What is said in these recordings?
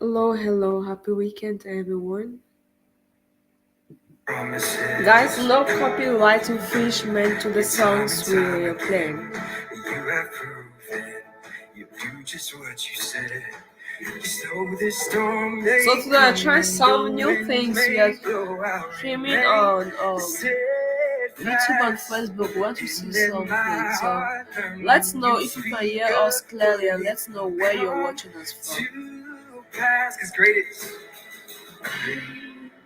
Hello, happy weekend to everyone. Guys, no copyright infringement to the songs we are playing. You have proven you do just what you said. So today I try some new things. We are streaming on YouTube and Facebook. We want to see something. So let's know if you can hear us clearly and let's know where you're watching us from.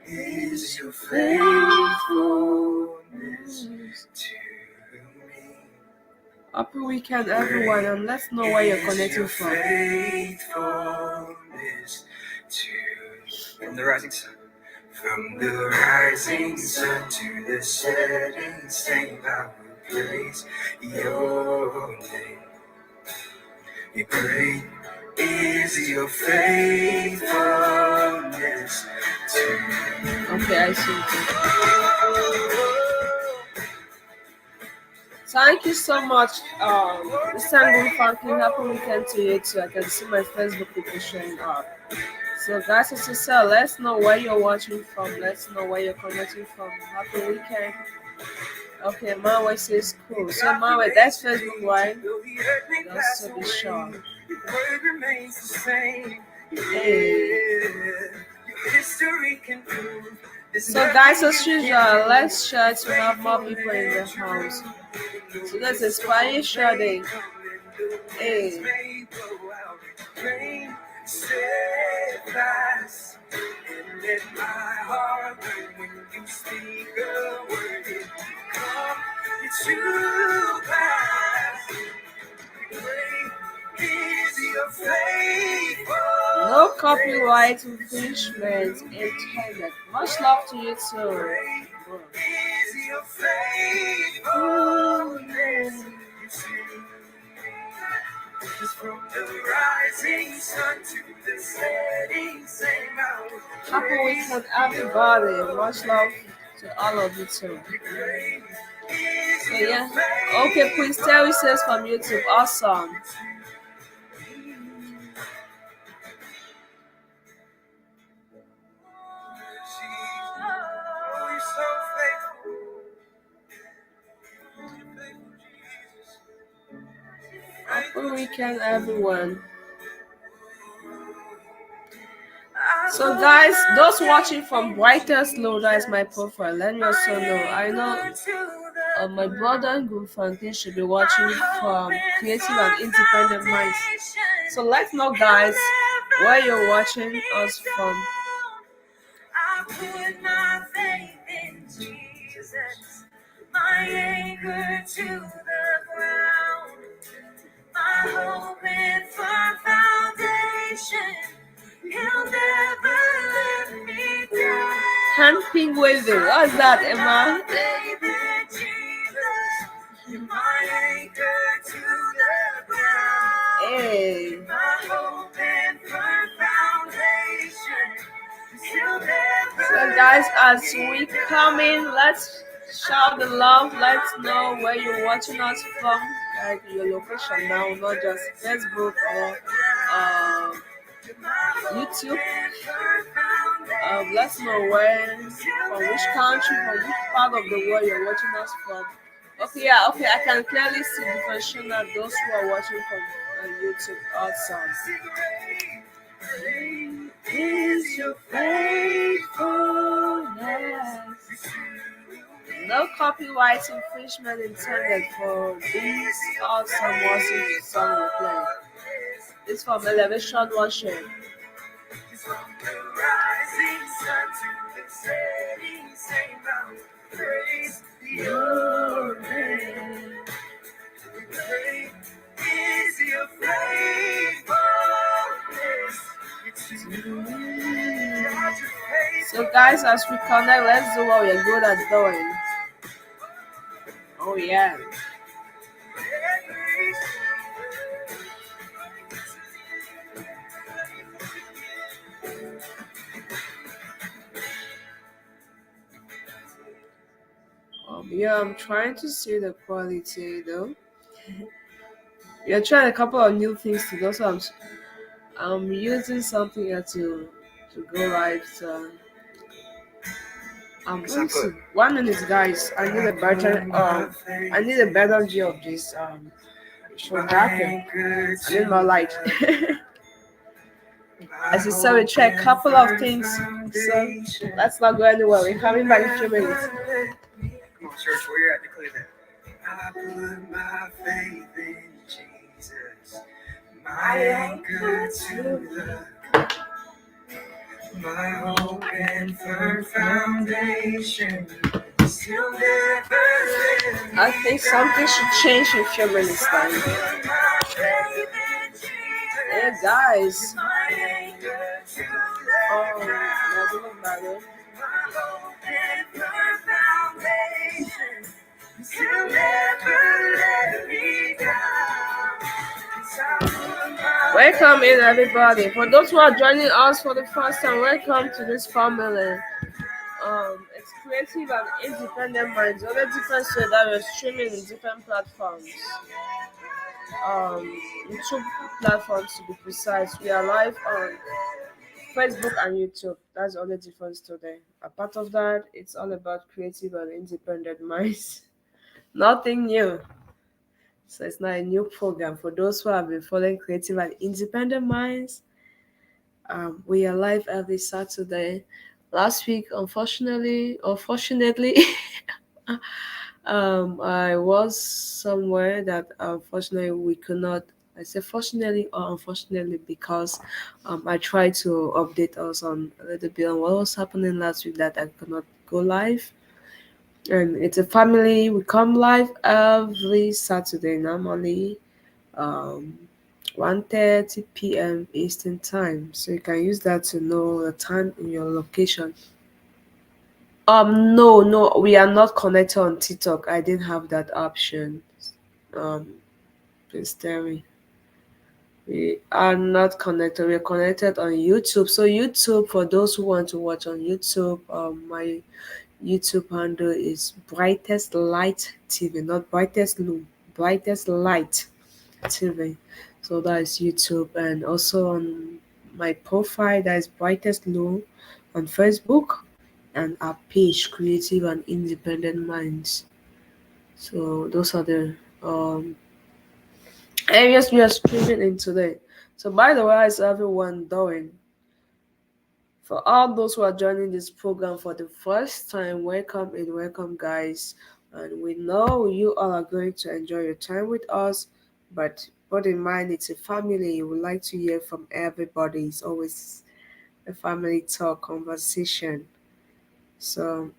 Is your faithfulness to me? Happy weekend, everyone, and let's know where you're connecting from. Faithfulness to from the rising sun, to the setting sun, I will praise your name. Great is your faithfulness to me. Okay, I see. Thank you so much, Mr. Angun Franklin. Happy weekend to you too. I can see my Facebook people showing up. So, guys, as you said, let's know where you're watching from. Let's know where you're connecting from. Happy weekend. Okay, Mawe says cool. So, Mawe, that's Facebook, right? Just to be sure. Hey. So, guys, as usual, let's try to have more people in the house. So that's a Spanish day. Hey. No copyright infringement intended. Much love to you too. From the rising sun to the setting sun. Happy weekend, everybody. Much love to all of you too. So yeah. Okay, please tell yourselves from YouTube. Awesome. Happy weekend, everyone. So guys, those watching from Brighter Slow, that is my profile. Let me also know. I know my brother Group Franklin should be watching from Creative and Independent Minds. So let's know, guys, where you're watching us from. I put my faith in Jesus, my anchor to the ground, my hope and firm foundation. He'll never let me down. Handping waving. What's that, Emma? My anchor to the ground. Hey. My hope and firm foundation. So guys, as we come in, let's shout the love. Let's know where you're watching us from, like your location now, not just Facebook or YouTube. Let's know where, from which country, from which part of the world you're watching us from. Okay, yeah, okay, I can clearly see differentiation of those who are watching from YouTube. Awesome. Is your faithfulness? No copyright infringement intended for these awesome song we play. It's from Elevation Worship. Praise your name. Great is your faithfulness. So guys, as we connect, let's do what we're good at doing. Oh yeah. Yeah, I'm trying to see the quality though. We are trying a couple of new things to do, so I'm using something here to go live. So let me see. 1 minute, guys. I need a better view of this. So darker. I need more light. As you saw, we try a couple of things. So let's not go anywhere. We're coming back in a few minutes. Come on, church, where you're at, declare that. I put my faith in Jesus, my anchor to the my hope and firm foundation. Still never I think something should change in a few minutes time. Yeah, guys. Doesn't matter. Welcome in, everybody. For those who are joining us for the first time, welcome to this family. It's creative and independent minds. The only difference is that we're streaming in different platforms. YouTube platforms to be precise. We are live on Facebook and YouTube. That's the only difference today. Apart of that, it's all about creative and independent minds. Nothing new. So it's not a new program. For those who have been following creative and independent minds, we are live every Saturday. Last week, unfortunately, I was somewhere that unfortunately we could not. I say fortunately or unfortunately because I tried to update us on a little bit on what was happening last week that I could not go live. And it's a family. We come live every Saturday normally, um, 1:30 p.m. Eastern time. So you can use that to know the time in your location. No, we are not connected on TikTok. I didn't have that option. Um, please tell me. We are not connected. We are connected on YouTube. So YouTube, for those who want to watch on YouTube, my YouTube handle is Brightest Light TV, not Brightest Loom, Brightest Light TV. So that is YouTube, and also on my profile that is Brightest Loom on Facebook, and our page Creative and Independent Minds. So those are the areas we are streaming in today. So by the way, how's everyone doing? For all those who are joining this program for the first time, welcome and welcome, guys. And we know you all are going to enjoy your time with us, but put in mind it's a family. You would like to hear from everybody. It's always a family talk conversation. So,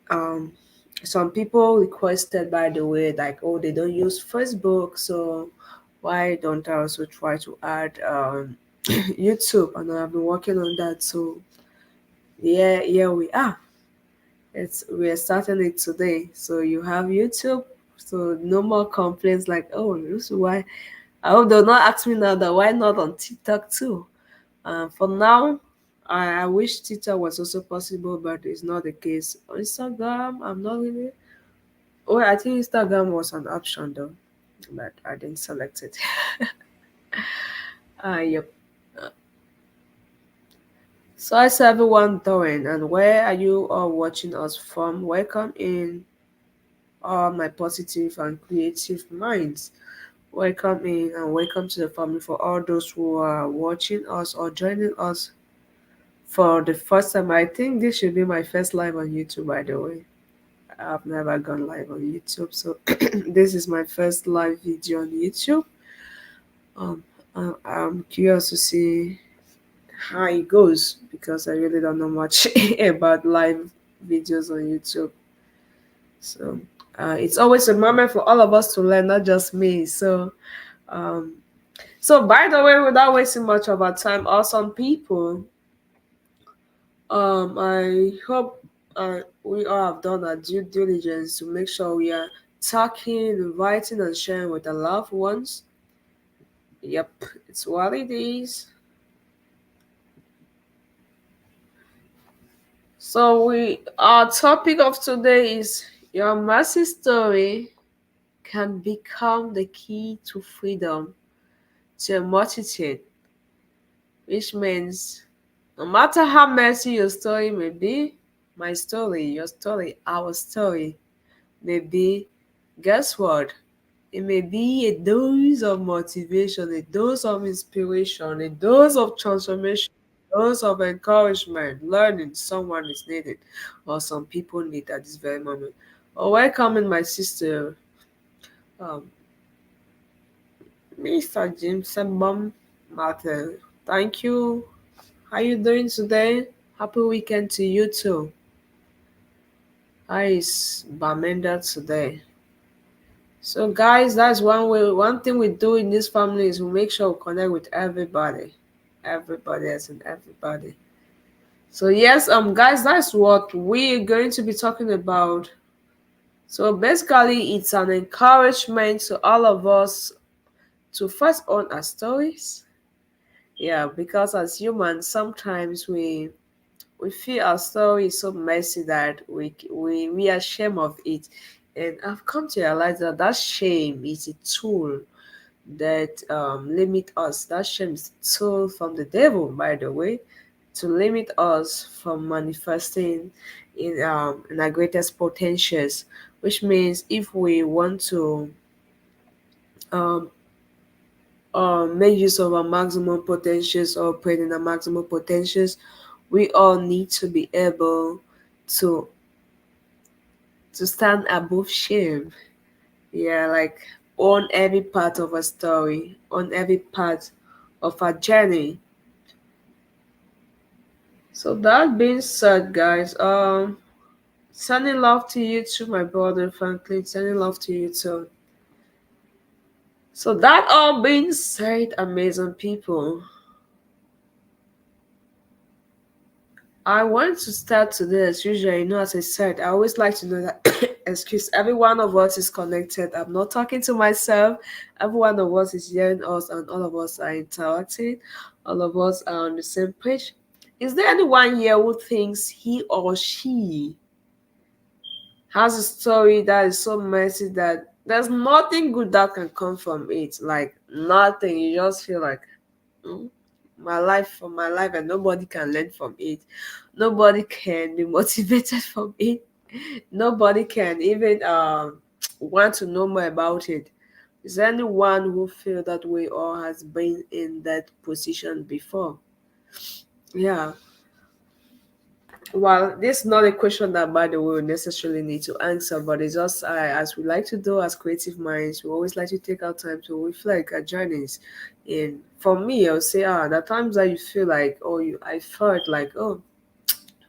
some people requested, by the way, like, oh, they don't use Facebook, so why don't I also try to add YouTube? And I've been working on that. So, yeah, here we are. We're starting it today. So you have YouTube. So no more complaints like, oh, this is why. I hope they'll not ask me now that why not on TikTok too. For now, I wish TikTok was also possible, but it's not the case. On Instagram, I'm not really. Oh, I think Instagram was an option though, but I didn't select it. Yep. So how's everyone doing, and where are you all watching us from? Welcome in all my positive and creative minds. Welcome in and welcome to the family. For all those who are watching us or joining us for the first time, I think this should be my first live on YouTube, by the way. I've never gone live on YouTube, so this is my first live video on YouTube. I'm curious to see how it goes because I really don't know much about live videos on YouTube. So it's always a moment for all of us to learn, not just me. Um, so by the way, without wasting much of our time, awesome people. I hope we all have done our due diligence to make sure we are talking, inviting, and sharing with our loved ones. Yep, it's what it is. So our topic of today is your mercy story can become the key to freedom to a multitude. which means no matter how messy your story may be, my story, your story, our story may be, guess what? It may be a dose of motivation, a dose of inspiration, a dose of transformation, a dose of encouragement, learning someone is needed or some people need at this very moment. Oh, welcoming my sister, um, Mr. James Mom Martin. Thank you. How you doing today? Happy weekend to you too. How is Bamenda today? So guys, that's one thing we do in this family is we make sure we connect with everybody. Everybody as in everybody. So yes, guys, that's what we're going to be talking about. So basically it's an encouragement to all of us to first own our stories. Yeah, because as humans sometimes we feel our story is so messy that we are ashamed of it. And I've come to realize that that shame is a tool that limit us. That shame is a tool from the devil, by the way, to limit us from manifesting in our greatest potentials. Which means if we want to um, make use of our maximum potentials or operate in our maximum potentials, we all need to be able to stand above shame. Yeah, like on every part of a story, on every part of our journey. So that being said, guys, sending love to you too, my brother Franklin. Sending love to you too. So that all being said, amazing people, I want to start today as usual. As I said, I always like to know that excuse every one of us is connected. I'm not talking to myself. Every one of us is hearing us and all of us are interacting. All of us are on the same page. Is there anyone here who thinks he or she has a story that is so messy that there's nothing good that can come from it? Like nothing. You just feel like "Mm, my life from my life and nobody can learn from it. Nobody can be motivated from it. Nobody can even want to know more about it. Is there anyone who feel that way or has been in that position before? Yeah. Well, this is not a question that, by the way, we necessarily need to answer, but it's just as we like to do as creative minds, we always like to take our time to reflect our journeys. And for me, I'll say, the times that you feel like, I felt like, who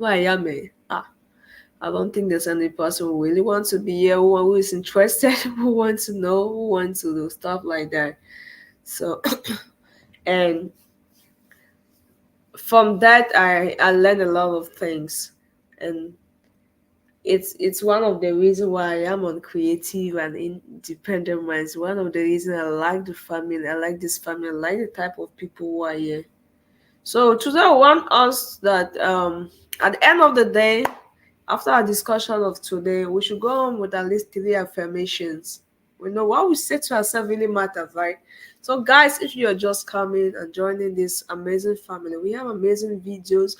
I am, I don't think there's any person who really wants to be here, who is interested, who wants to know, who wants to do stuff like that. So, and from that, I learned a lot of things, and it's one of the reasons why I am on creative and independent minds. One of the reasons I like the family, I like this family, I like the type of people who are here. So today I want us that at the end of the day, after our discussion of today, we should go on with at least 3 affirmations. We know what we say to ourselves really matters, right? So, guys, if you're just coming and joining this amazing family, we have amazing videos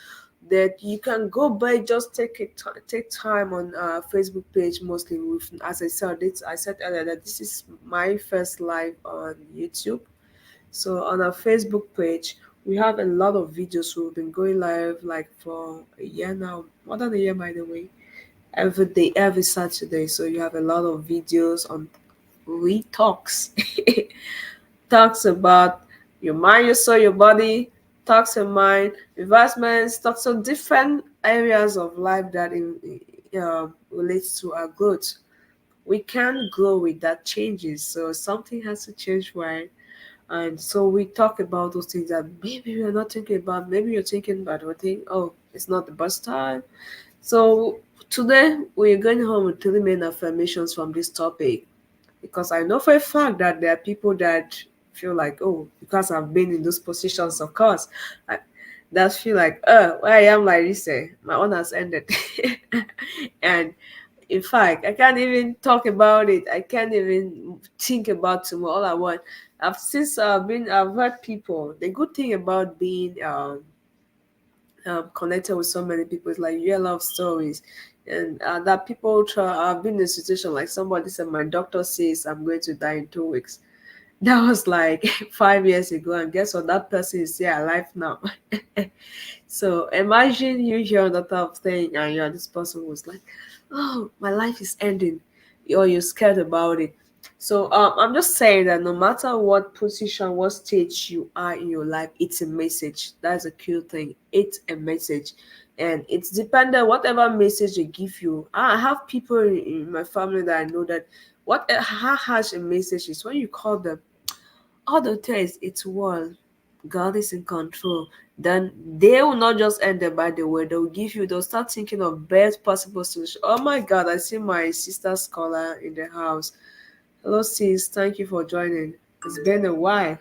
that you can go by. Just take time on our Facebook page. Mostly, with as I said earlier that this is my first live on YouTube. So on our Facebook page, we have a lot of videos. We've been going live like for a year now, more than a year by the way, every day, every Saturday. So you have a lot of videos on we talks, talks about your mind, your soul, your body, talks your mind, investments, talks on different areas of life that relates to our growth. We can't grow without changes, so something has to change, right? And so we talk about those things that maybe we're not thinking about, maybe you're thinking about, we think, oh, it's not the best time. So today we're going home with 3 main affirmations from this topic, because I know for a fact that there are people that feel like, oh, because I've been in those positions, of course, I, that feel like, where I am like this, my own has ended. And In fact, I can't even talk about it. I can't even think about tomorrow. All I want. I've heard people. The good thing about being connected with so many people is like you hear a lot of stories, and that people try. I've been in a situation like somebody said, my doctor says I'm going to die in 2 weeks. That was like 5 years ago, and guess what? That person is still alive now. So imagine you hear that type of thing, and you're this person who's like, "Oh, my life is ending," or you're scared about it. So I'm just saying that no matter what position, what stage you are in your life, it's a message. That's a cool thing. It's a message, and it's dependent. Whatever message they give you, I have people in my family that I know that what how harsh a message is when you call them all the taste it's one. God is in control. Then they will not just end it by the way, they'll start thinking of best possible solution. Oh my god, I see my sister scholar in the house. Hello sis, thank you for joining. It's been a while.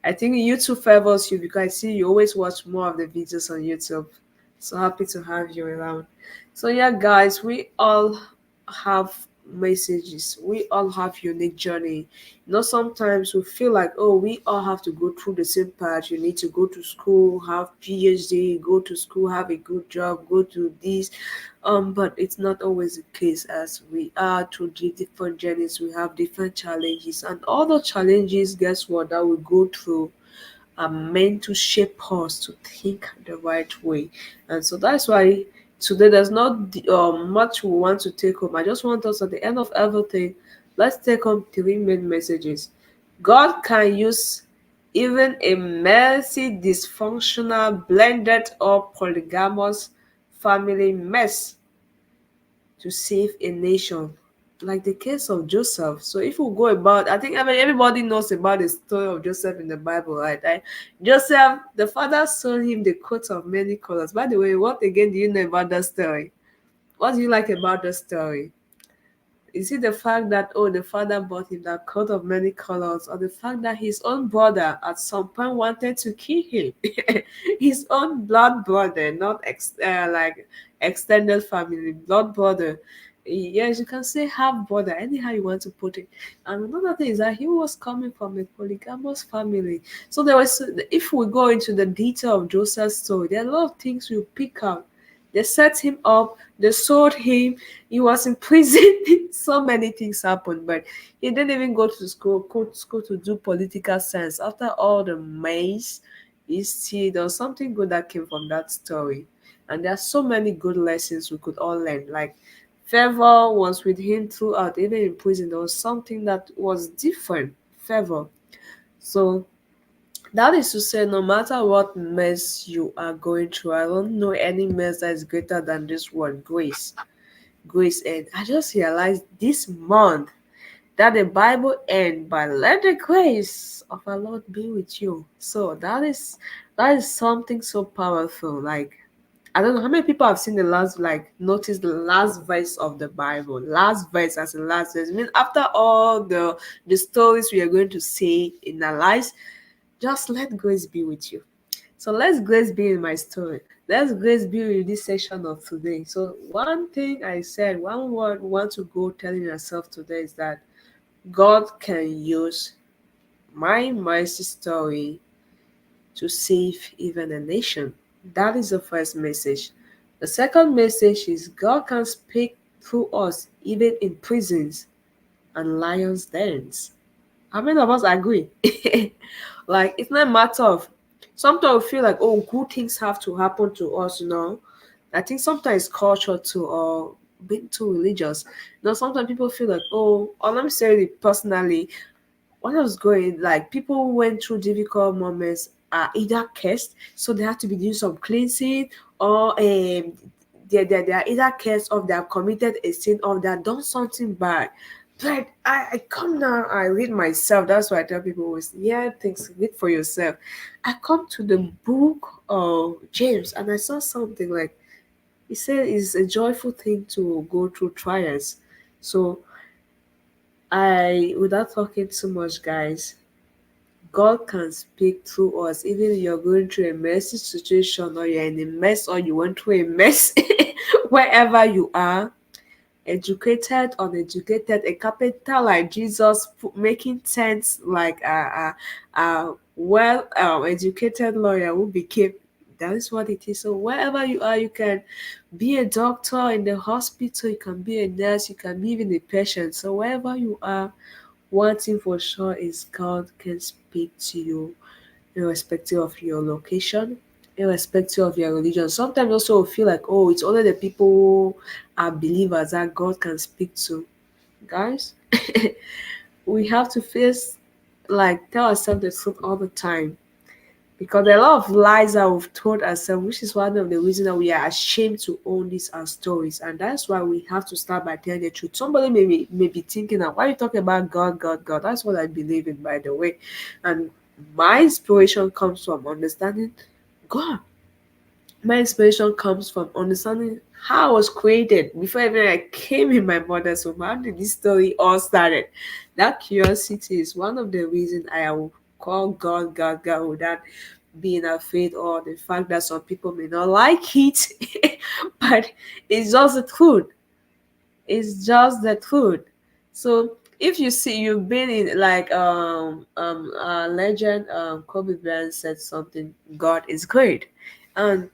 I think YouTube favors you because I see you always watch more of the videos on YouTube. So happy to have you around. So yeah, guys, we all have messages. We all have unique journey. You know, sometimes we feel like, oh, we all have to go through the same path. You need to go to school, have PhD, go to school, have a good job, go to this. But it's not always the case as we are through the different journeys. We have different challenges, and all the challenges, guess what, that we go through are meant to shape us to think the right way. And so that's why today there's not much we want to take home. I just want us at the end of everything, let's take home three main messages. God can use even a messy, dysfunctional, blended, or polygamous family mess to save a nation, like the case of Joseph. So if we go about, I think everybody knows about the story of Joseph in the Bible, right? Joseph, the father sold him the coat of many colors. By the way, what again do you know about that story? What do you like about the story? Is it the fact that oh the father bought him that coat of many colors, or the fact that his own brother at some point wanted to kill him? His own blood brother, not like extended family, blood brother. Yes, you can say half brother, anyhow you want to put it. And another thing is that he was coming from a polygamous family. So there was, if we go into the detail of Joseph's story, there are a lot of things we pick out. They set him up, they sold him, he was in prison. So many things happened, but he didn't even go to school to do political science. After all the maze, you see there was something good that came from that story. And there are so many good lessons we could all learn. Like Favor was with him throughout, even in prison. There was something that was different. Favor. So that is to say, no matter what mess you are going through, I don't know any mess that is greater than this word, grace. Grace. And I just realized this month that the Bible ends by let the grace of our Lord be with you. So that is something so powerful. Like I don't know how many people have seen the last, like notice the last verse of the Bible. Last verse as the last verse. I mean, after all the stories we are going to say in our lives, just let grace be with you. So let's grace be in my story. Let's grace be in this section of today. So one thing I said, one word we want to go telling yourself today is that God can use my mercy story to save even a nation. That is the first message. The second message is God can speak through us even in prisons and lions' dens. How many of us agree? Like it's not a matter of sometimes we feel like oh good things have to happen to us. I think sometimes culture too or being too religious. Sometimes people feel like oh or let me say it personally, when I was going, like people who went through difficult moments are either cursed, so they have to be doing some cleansing, or they are either cursed or they have committed a sin or they have done something bad. But I come now, I read myself. That's why I tell people always, yeah, things read for yourself. I come to the book of James and I saw something like he said it's a joyful thing to go through trials. So without talking too much, guys, God can speak through us, even if you're going through a messy situation or you're in a mess or you went through a mess, wherever you are. educated, uneducated, a carpenter like Jesus making tents like a well educated lawyer who became. That is what it is. So wherever you are, you can be a doctor in the hospital, you can be a nurse, you can be even a patient. So wherever you are, one thing for sure is God can speak to you irrespective of your location, irrespective of your religion. Sometimes also we feel like, oh, it's only the people who are believers that God can speak to. Guys, we have to face, like, tell ourselves the truth all the time. Because there are a lot of lies that we've told ourselves, which is one of the reasons that we are ashamed to own these as stories. And that's why we have to start by telling the truth. Somebody may be thinking that, why are you talking about God, God, God? That's what I believe in, by the way. And my inspiration comes from understanding God. My inspiration comes from understanding how I was created before even I came in my mother's womb. How did this story all started? That curiosity is one of the reasons I will call God, God, God without being afraid or the fact that some people may not like it. But it's just the truth. It's just the truth. So if you see you've been in like legend Kobe Bryant said something, God is great. And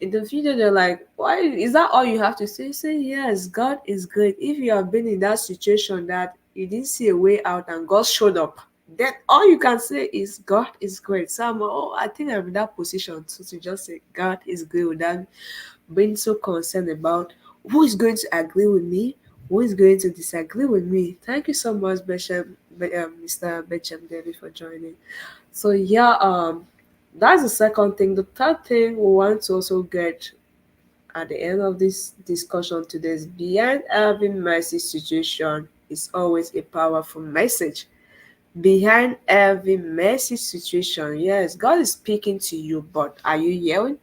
in the future they're like, why is that all you have to say? Say yes, God is great. If you have been in that situation that you didn't see a way out and God showed up, then all you can say is God is great. So I think I'm in that position to just say God is great without being so concerned about who is going to agree with me, who is going to disagree with me. Thank you so much, Mr. Beckham David, for joining. So yeah, that's the second thing. The third thing we want to also get at the end of this discussion today is behind every messy situation is always a powerful message. Behind every messy situation, yes, God is speaking to you, but are you hearing?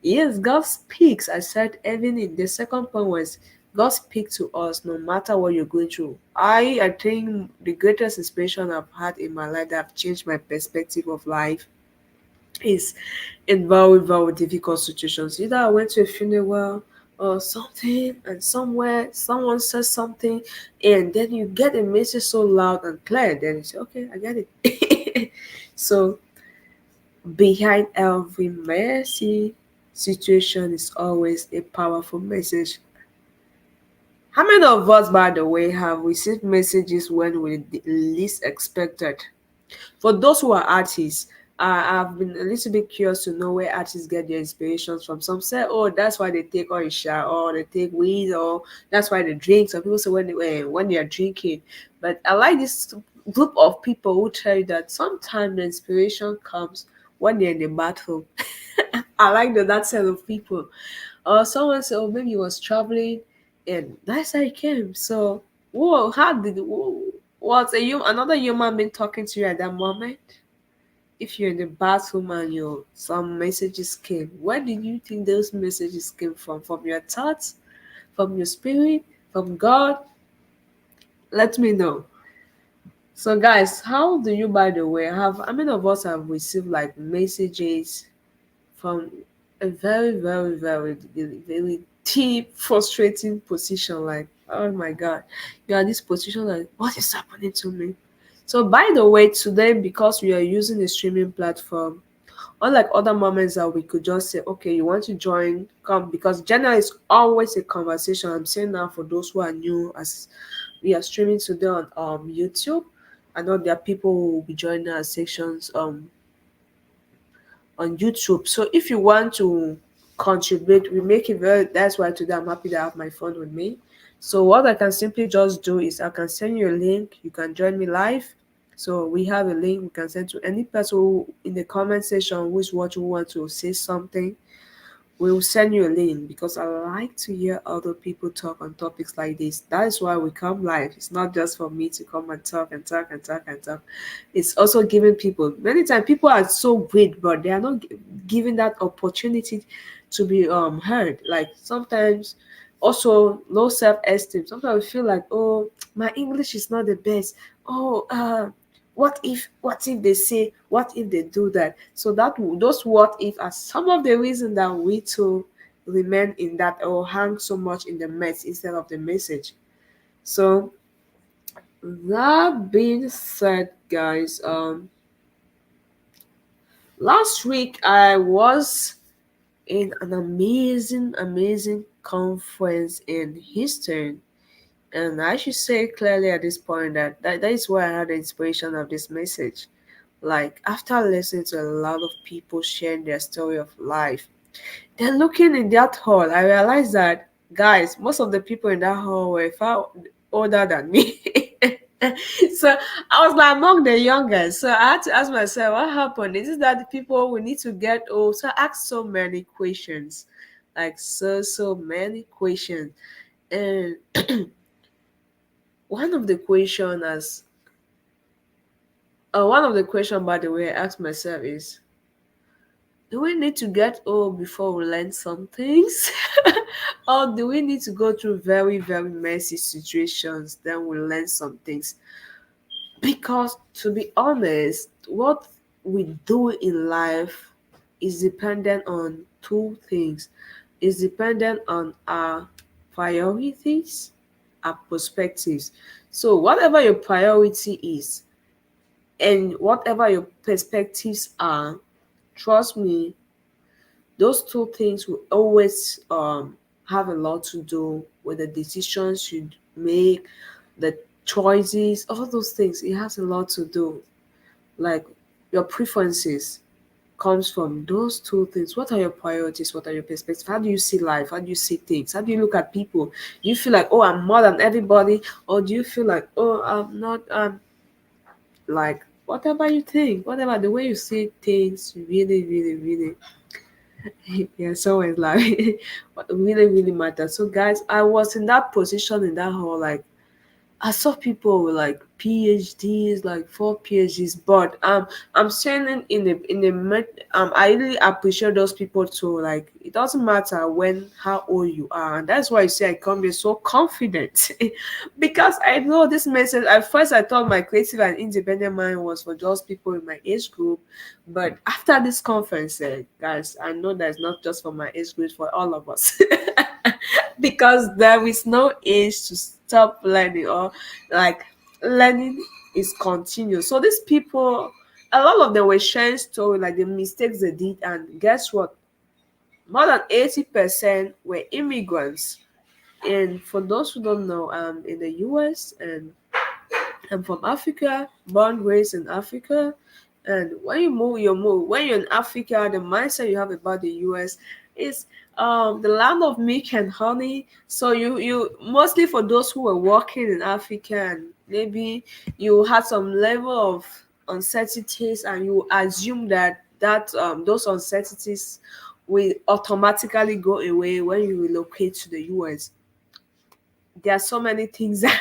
Yes, God speaks. I said even in the second point was God speaks to us no matter what you're going through. I think the greatest inspiration I've had in my life that have changed my perspective of life is in very, very difficult situations. Either I went to a funeral or something and somewhere someone says something and then you get a message so loud and clear, then you say, okay, I get it. So behind every messy situation is always a powerful message. How many of us, by the way, have received messages when we least expected? For those who are artists, I've been a little bit curious to know where artists get their inspirations from. Some say, oh, that's why they take Orisha, or they take weed, or that's why they drink. Some people say when they are drinking. But I like this group of people who tell you that sometimes the inspiration comes when they're in the bathroom. I like that set of people. Or someone said, oh, maybe he was traveling and that's how he came. So, whoa, how did, whoa, was another human being talking to you at that moment? If you're in the bathroom and some messages came, where did you think those messages came from? From your thoughts? From your spirit? From God? Let me know. So, guys, how do you, by the way, how many of us have received like messages from a very, very, very, very deep, frustrating position. Like, oh my God, you are this position. Like, what is happening to me? So, by the way, today, because we are using a streaming platform, unlike other moments that we could just say, okay, you want to join, come, because generally it's always a conversation. I'm saying now for those who are new, as we are streaming today on YouTube. I know there are people who will be joining our sections on YouTube. So if you want to contribute, we make it very, that's why today I'm happy to have my phone with me. So what I can simply just do is I can send you a link. You can join me live. So we have a link we can send to any person who, in the comment section, who is watching, who want to say something. We will send you a link because I like to hear other people talk on topics like this. That is why we come live. It's not just for me to come and talk and talk and talk and talk. It's also giving people, many times people are so great, but they are not given that opportunity to be heard. Like sometimes also low self-esteem. Sometimes we feel like, oh, my English is not the best. Oh, what if they say, what if they do that? So those what if are some of the reasons that we too remain in that or hang so much in the mess instead of the message. So that being said, guys, last week I was in an amazing conference in Houston. And I should say clearly at this point that is where I had the inspiration of this message. Like after listening to a lot of people sharing their story of life, then looking in that hall, I realized that guys, most of the people in that hall were far older than me. So I was like among the youngest. So I had to ask myself, what happened? Is it that the people we need to get old? So I asked so many questions, like so many questions, and one of the question as one of the question by the way I asked myself is, do we need to get old before we learn some things? Or do we need to go through very messy situations then we learn some things? Because to be honest, what we do in life is dependent on two things. It's dependent on our priorities, our perspectives. So whatever your priority is and whatever your perspectives are, trust me, those two things will always have a lot to do with the decisions you make, the choices, all those things. It has a lot to do. Like your preferences comes from those two things. What are your priorities? What are your perspectives? How do you see life? How do you see things? How do you look at people? Do you feel like, oh, I'm more than everybody? Or do you feel like, oh, I'm not, like, whatever you think, whatever the way you see things really yeah, so it's like what really matters. So guys, I was in that position in that hall, like I saw people with like PhDs, like four PhDs, but I'm saying I really appreciate those people too. Like it doesn't matter when how old you are, and that's why I say I come here so confident because I know this message. At first, I thought my creative and independent mind was for those people in my age group, but after this conference, guys, I know that it's not just for my age group, it's for all of us. Because there is no age to stop learning or like learning is continuous. So these people, a lot of them were sharing story like the mistakes they did, and guess what? More than 80% were immigrants. And for those who don't know, in the US and I'm from Africa, born raised in Africa. And when you move, you move. When you're in Africa, the mindset you have about the US is the land of milk and honey. So you mostly for those who were working in Africa and maybe you had some level of uncertainties and you assume that those uncertainties will automatically go away when you relocate to the US. There are so many things that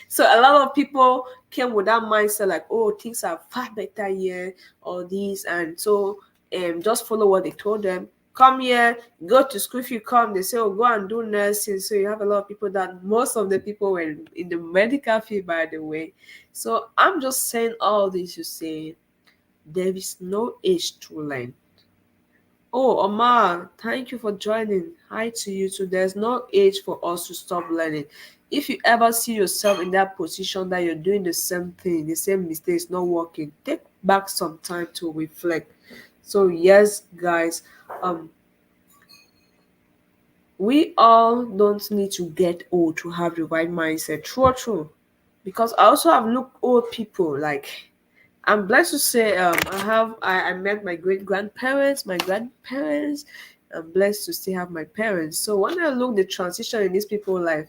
so a lot of people came with that mindset like, oh, things are far better here or this, and so just follow what they told them. Come here, go to school. If you come, they say, oh, go and do nursing. So you have a lot of people that most of the people were in the medical field, by the way. So I'm just saying all this to say there is no age to learn. Oh, Omar, thank you for joining. Hi to you too. There's no age for us to stop learning. If you ever see yourself in that position that you're doing the same thing, the same mistakes not working, take back some time to reflect. So yes, guys, um, we all don't need to get old to have the right mindset. True. Because I also have looked old people like I'm blessed to say I met my great grandparents, my grandparents. I'm blessed to still have my parents. So when I look the transition in these people's life,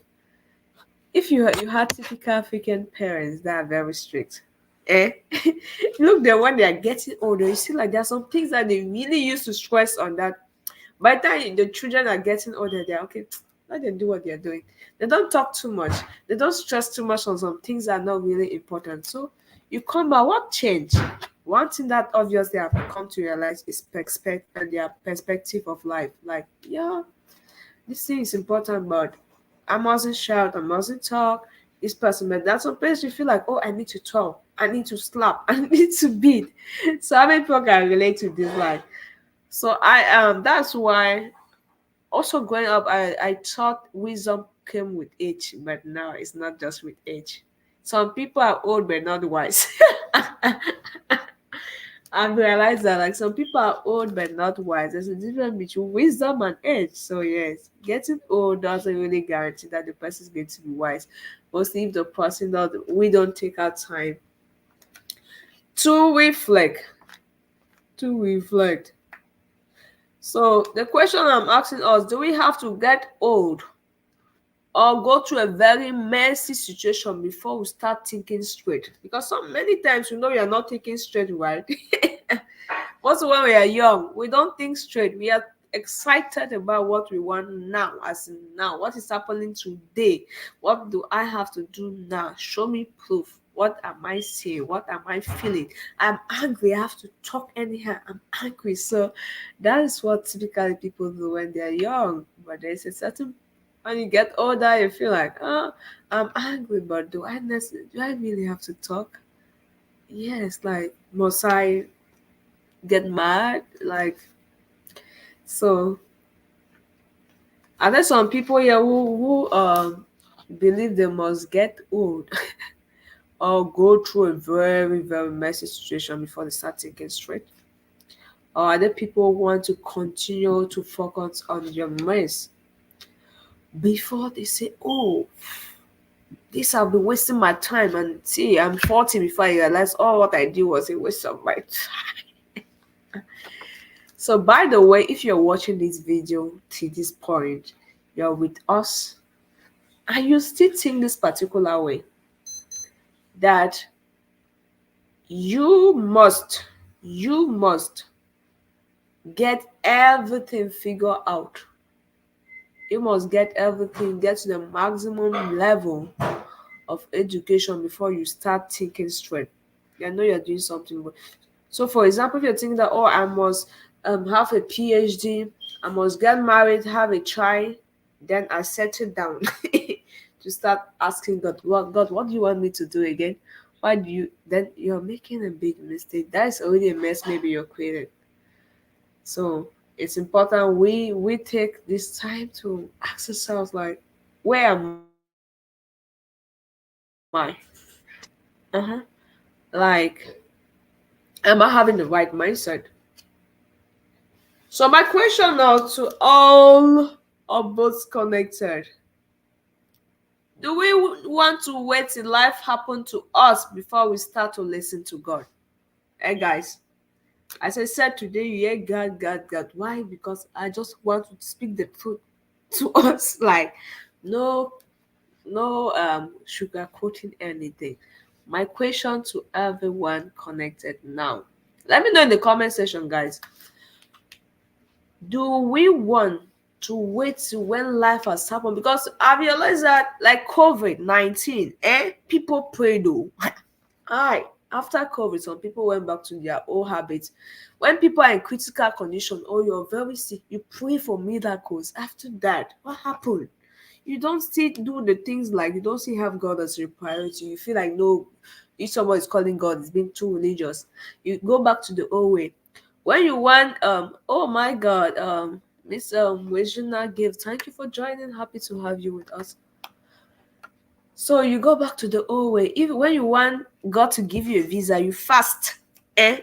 if you had typical African parents that are very strict, eh? Look there when they are getting older, you see like there's some things that they really used to stress on that. By the time the children are getting older, they're okay. Let them do what they're doing. They don't talk too much. They don't stress too much on some things that are not really important. So you come back, what change? One thing that obviously I've come to realize is their perspective of life. Like, yeah, this thing is important, but I mustn't shout, I mustn't talk. This person, but that's some place you feel like, oh, I need to talk, I need to slap, I need to beat. So how many people can relate to this life? So I that's why Also, growing up, I thought wisdom came with age, but now it's not just with age. Some people are old but not wise. I've realized that like some people are old but not wise. There's a difference between wisdom and age. So yes, getting old doesn't really guarantee that the person is going to be wise. Mostly if the person does, we don't take our time to reflect. To reflect. So the question I'm asking us: do we have to get old or go through a very messy situation before we start thinking straight? Because so many times we know we are not thinking straight, right? Also, when we are young, we don't think straight. We are excited about what we want now, as in now. What is happening today? What do I have to do now? Show me proof. What am I saying? What am I feeling? I'm angry. I have to talk anyhow. I'm angry. So that is what typically people do when they're young. But there's a certain when you get older, you feel like, oh, I'm angry, but do I really have to talk? Yes, like must I get mad? Like so are there some people here who believe they must get old or go through a very, very messy situation before they start thinking straight? Or are there people who want to continue to focus on their mess before they say, oh, this I'll be wasting my time and see I'm 40 before I realize all what I did was a waste of my time. So by the way, if you're watching this video to this point, you're with us and you still think this particular way, that you must you must get everything figured out. You must get everything, get to the maximum level of education before you start thinking straight. I know you're doing something good. So for example, if you're thinking that, oh, I must have a PhD, I must get married, have a child, then I settle down to start asking God, what do you want me to do again? Why do you then you're making a big mistake? That is already a mess maybe you're creating. So it's important we take this time to ask ourselves like, where am I? Uh-huh. Like, am I having the right mindset? So my question now to all of us connected: do we want to wait till life happen to us before we start to listen to God? Hey guys, as I said today, you hear God, God, God. Why? Because I just want to speak the truth to us. Like, no, no sugarcoating anything. My question to everyone connected now. Let me know in the comment section, guys. Do we want to wait till when life has happened? Because I realized that like COVID-19, people pray though. Alright, after COVID, some people went back to their old habits. When people are in critical condition or you're very sick, you pray for miracles. After that, what happened? You don't still do the things, like you don't still have God as your priority. You feel like, no, if someone is calling God, it's being too religious. You go back to the old way. When you want, oh my God, Miss Regina Give, thank you for joining. Happy to have you with us. So you go back to the old way. Even when you want God to give you a visa, you fast.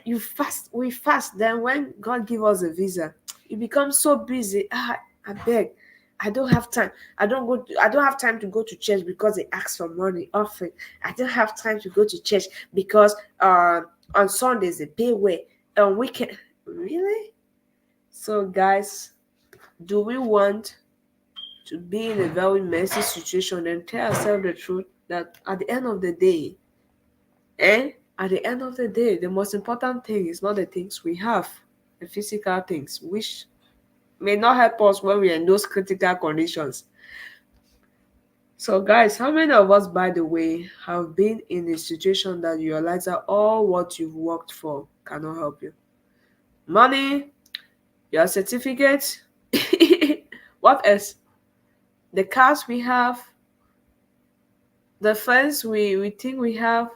You fast. We fast. Then when God give us a visa, you become so busy. I beg. I don't have time. I don't have time to go to church because they ask for money offering. I don't have time to go to church because on Sundays they pay way. On weekend. Really? So guys, do we want to be in a very messy situation and tell ourselves the truth that at the end of the day, at the end of the day, the most important thing is not the things we have, the physical things, which may not help us when we're in those critical conditions. So, guys, how many of us, by the way, have been in a situation that you realize that all what you've worked for cannot help you? Money, your certificate, what else? The cars we have, the friends we think we have,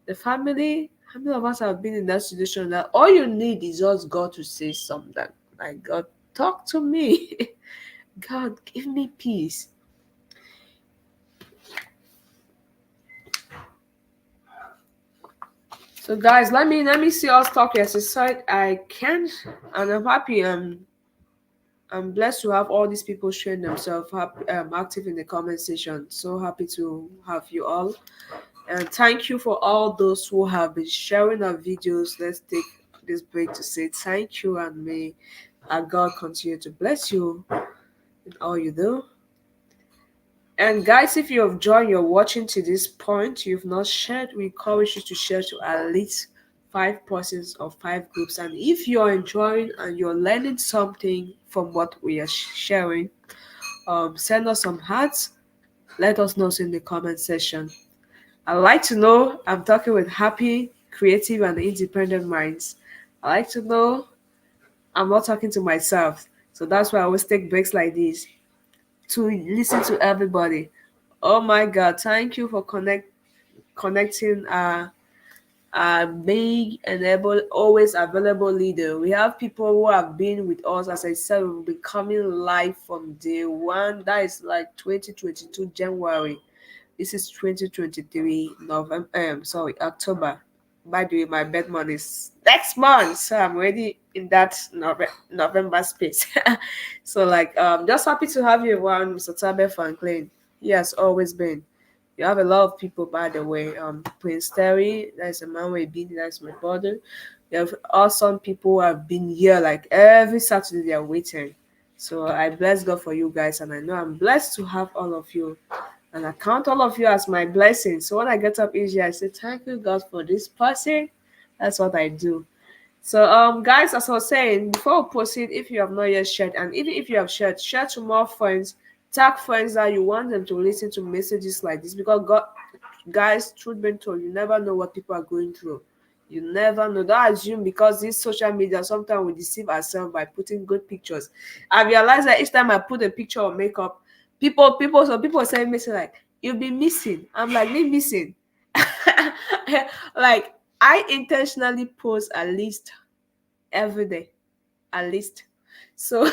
the family. How many of us have been in that situation that all you need is just God to say something? Like, God, talk to me. God, give me peace. So guys, let me see us talk as a side. I can, and I'm happy. I'm blessed to have all these people sharing themselves active in the comment section. So happy to have you all. And thank you for all those who have been sharing our videos. Let's take this break to say thank you, and may our God continue to bless you in all you do. And guys, if you have joined, you're watching to this point, you've not shared, we encourage you to share to at least 5 persons or 5 groups. And if you're enjoying and you're learning something from what we are sharing, send us some hearts. Let us know in the comment section. I like to know I'm talking with happy, creative, and independent minds. I like to know I'm not talking to myself. So that's why I always take breaks like this to listen to everybody. Oh my God! Thank you for connecting a big and able, always available leader. We have people who have been with us, as I said, will be coming live from day one. That is like 2022 January. This is 2023 November. Sorry, October. By the way, my birth month is next month, so I'm already in that November space. So like, just happy to have you around, Mr. Tabe Franklin. He has always been. You have a lot of people, by the way. Prince Terry, that's a man with being, that's my brother. You have awesome people who have been here like every Saturday. They are waiting. So I bless God for you guys, and I know I'm blessed to have all of you, and I count all of you as my blessing. So when I get up easy, I say thank you God for this person. That's what I do. So guys, as I was saying, before we proceed, if you have not yet shared, and even if you have shared, share to more friends, tag friends that you want them to listen to messages like this, because God, guys, truth being told, you never know what people are going through. You never know. Don't assume because this social media sometimes we deceive ourselves by putting good pictures. I realize that each time I put a picture of makeup, some people say missing, like, you'll be missing. I'm like, me missing. Like, I intentionally post at least every day, at least. So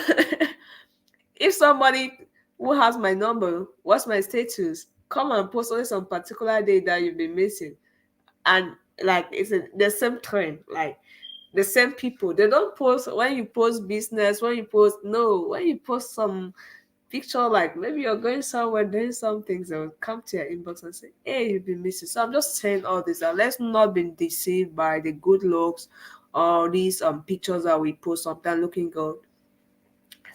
if somebody who has my number, what's my status, come and post on some particular day that you've been missing, and like the same trend, like the same people, they don't post when you post business, when you post, no, when you post some picture, like maybe you're going somewhere doing some things, that will come to your inbox and say, hey, you've been missing. So I'm just saying all this, that let's not be deceived by the good looks or these pictures that we post, sometimes looking good.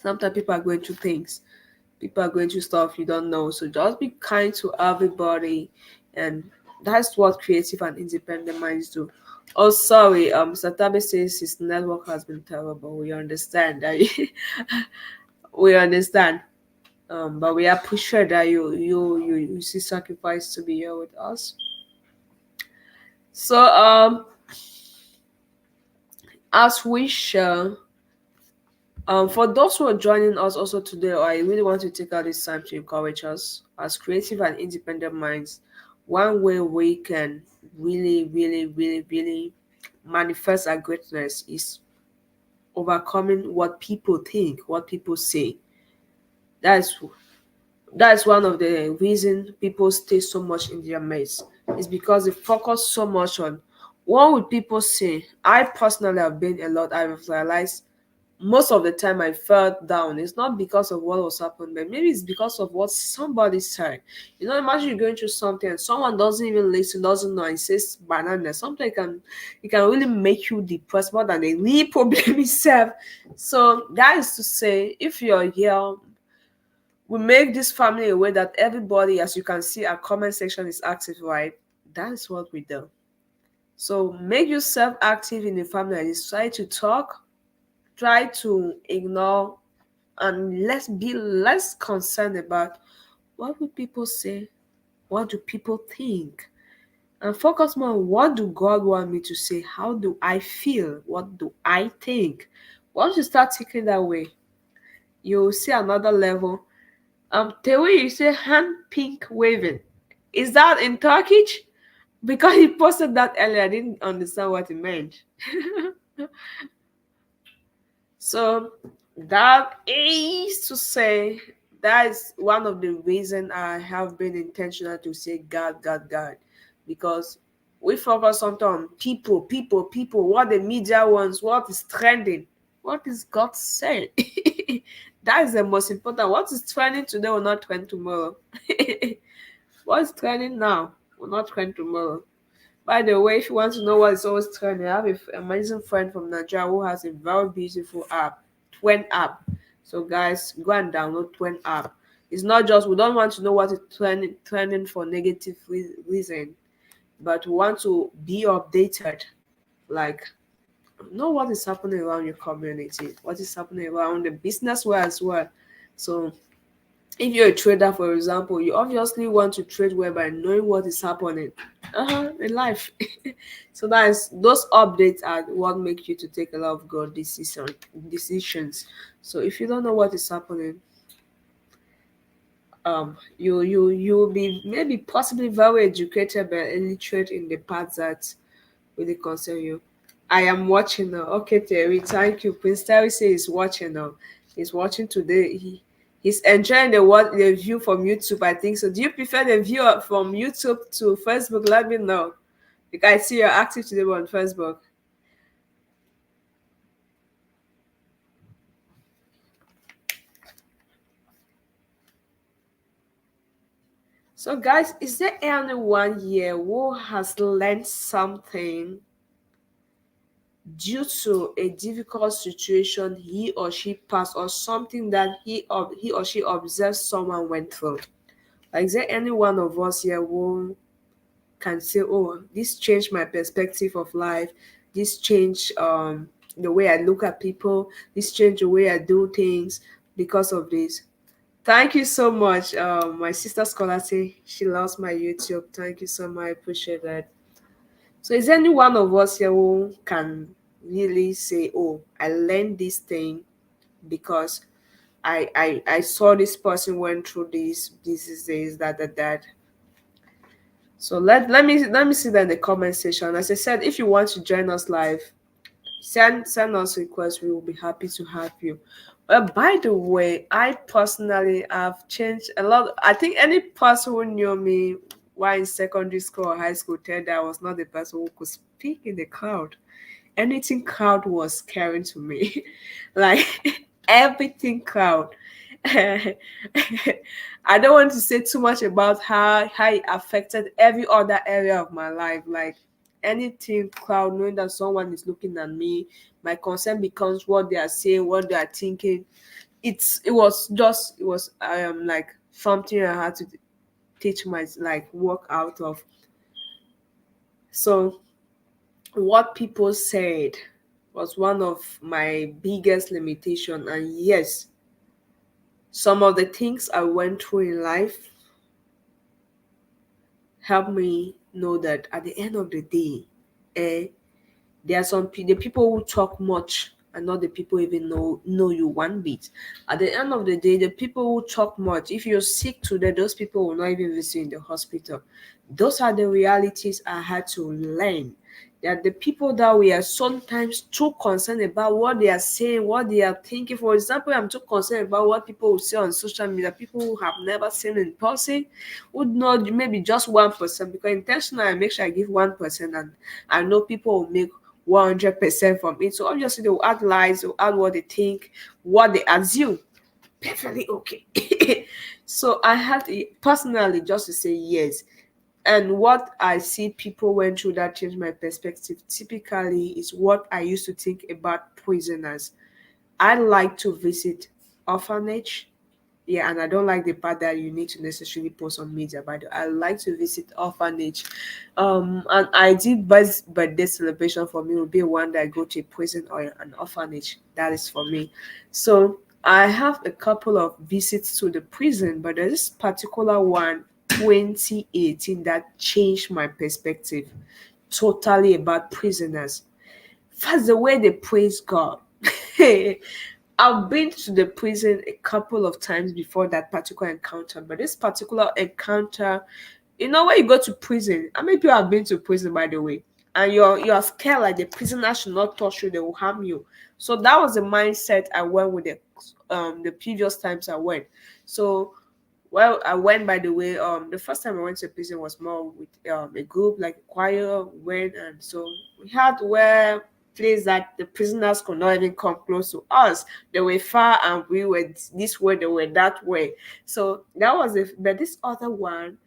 Sometimes people are going through things, people are going through stuff you don't know. So just be kind to everybody, and that's what creative and independent minds do. Oh, sorry, Satabe says his network has been terrible. We understand that. We understand. But we appreciate that you see sacrifice to be here with us. So as we share, for those who are joining us also today, I really want to take out this time to encourage us as creative and independent minds. One way we can really, really, really, really manifest our greatness is overcoming what people think, what people say. That's that's one of the reasons people stay so much in their maze. It's because they focus so much on what would people say. I personally have been a lot. I've realized most of the time I felt down. It's not because of what was happening, but maybe it's because of what somebody said. You know, imagine you're going through something and someone doesn't even listen, doesn't know, and says banana. Something can really make you depressed more than the real problem itself. So that is to say, if you're here, we make this family a way that everybody, as you can see, our comment section is active, right? That is what we do. So make yourself active in the family and try to talk, try to ignore, and let's be less concerned about what will people say, what do people think, and focus more on what do God want me to say, how do I feel, what do I think. Once you start thinking that way, you'll see another level. The way you say hand pink waving, is that in Turkish? Because he posted that earlier, I didn't understand what it meant. So That is to say, that is one of the reason I have been intentional to say God, God, God, because we focus sometimes on people, people, people, what the media wants, what is trending, what is God saying. That is the most important. What is trending today will not trend tomorrow. What is trending now will not trend tomorrow. By the way, if you want to know what is always trending, I have an amazing friend from Nigeria who has a very beautiful app, Twen app. So guys, go and download Twen app. It's not just we don't want to know what is trending for negative reason, but we want to be updated. Like know what is happening around your community, what is happening around the business world as well. So if you're a trader, for example, you obviously want to trade well by knowing what is happening in life. So that is those updates are what make you to take a lot of good decisions. So if you don't know what is happening, you'll be maybe possibly very educated but illiterate in the parts that really concern you. I am watching now. Okay, Terry, thank you. Prince Terry says he's watching now. He's watching today. He's enjoying the view from YouTube, I think. So do you prefer the view from YouTube to Facebook? Let me know. Because I see you're active today on Facebook. So guys, is there anyone here who has learned something due to a difficult situation he or she passed, or something that he or she observed someone went through? Like, is there any one of us here who can say, "Oh, this changed my perspective of life. This changed the way I look at people. This changed the way I do things because of this." Thank you so much. My sister Scholar say she loves my YouTube. Thank you so much. I appreciate that. So is there any one of us here who can really say, "Oh, I learned this thing because I saw this person went through this is this, that." So let me see that in the comment section. As I said, if you want to join us live, send us requests. We will be happy to have you. By the way, I personally have changed a lot. I think any person who knew me while in secondary school or high school tell that I was not the person who could speak in the crowd. Anything crowd was scary to me. Like everything crowd. I don't want to say too much about how it affected every other area of my life. Like anything crowd, knowing that someone is looking at me, my concern becomes what they are saying, what they are thinking. It was like something I had to teach my like work out of. So what people said was one of my biggest limitation, and yes, some of the things I went through in life helped me know that at the end of the day, there are the people who talk much and not the people even know you one bit. At the end of the day, the people who talk much, if you're sick today, those people will not even visit you in the hospital. Those are the realities I had to learn. That the people that we are sometimes too concerned about what they are saying, what they are thinking. For example, I'm too concerned about what people will say on social media. People who have never seen in person would not, maybe just 1%, because intentionally I make sure I give 1%, and I know people will make 100% from it. So obviously they will add lies, they'll add what they think, what they assume. Perfectly okay. So I had to personally just to say yes. And what I see people went through that changed my perspective typically is what I used to think about prisoners. I like to visit orphanage. Yeah, and I don't like the part that you need to necessarily post on media, but I like to visit orphanage. And I did best birthday celebration for me would be one that I go to a prison or an orphanage. That is for me. So I have a couple of visits to the prison, but there's this particular one 2018 that changed my perspective totally about prisoners. First, the way they praise God. I've been to the prison a couple of times before that particular encounter, but this particular encounter, when you go to prison, how many people have been to prison, by the way? And you're scared like the prisoner should not touch you, they will harm you. So that was the mindset I went with the previous times I went. So well, I went, by the way. The first time I went to prison was more with a group, like a choir. Went, and so we had where place that the prisoners could not even come close to us. They were far, and we were this way. They were that way. So that was it. But this other one,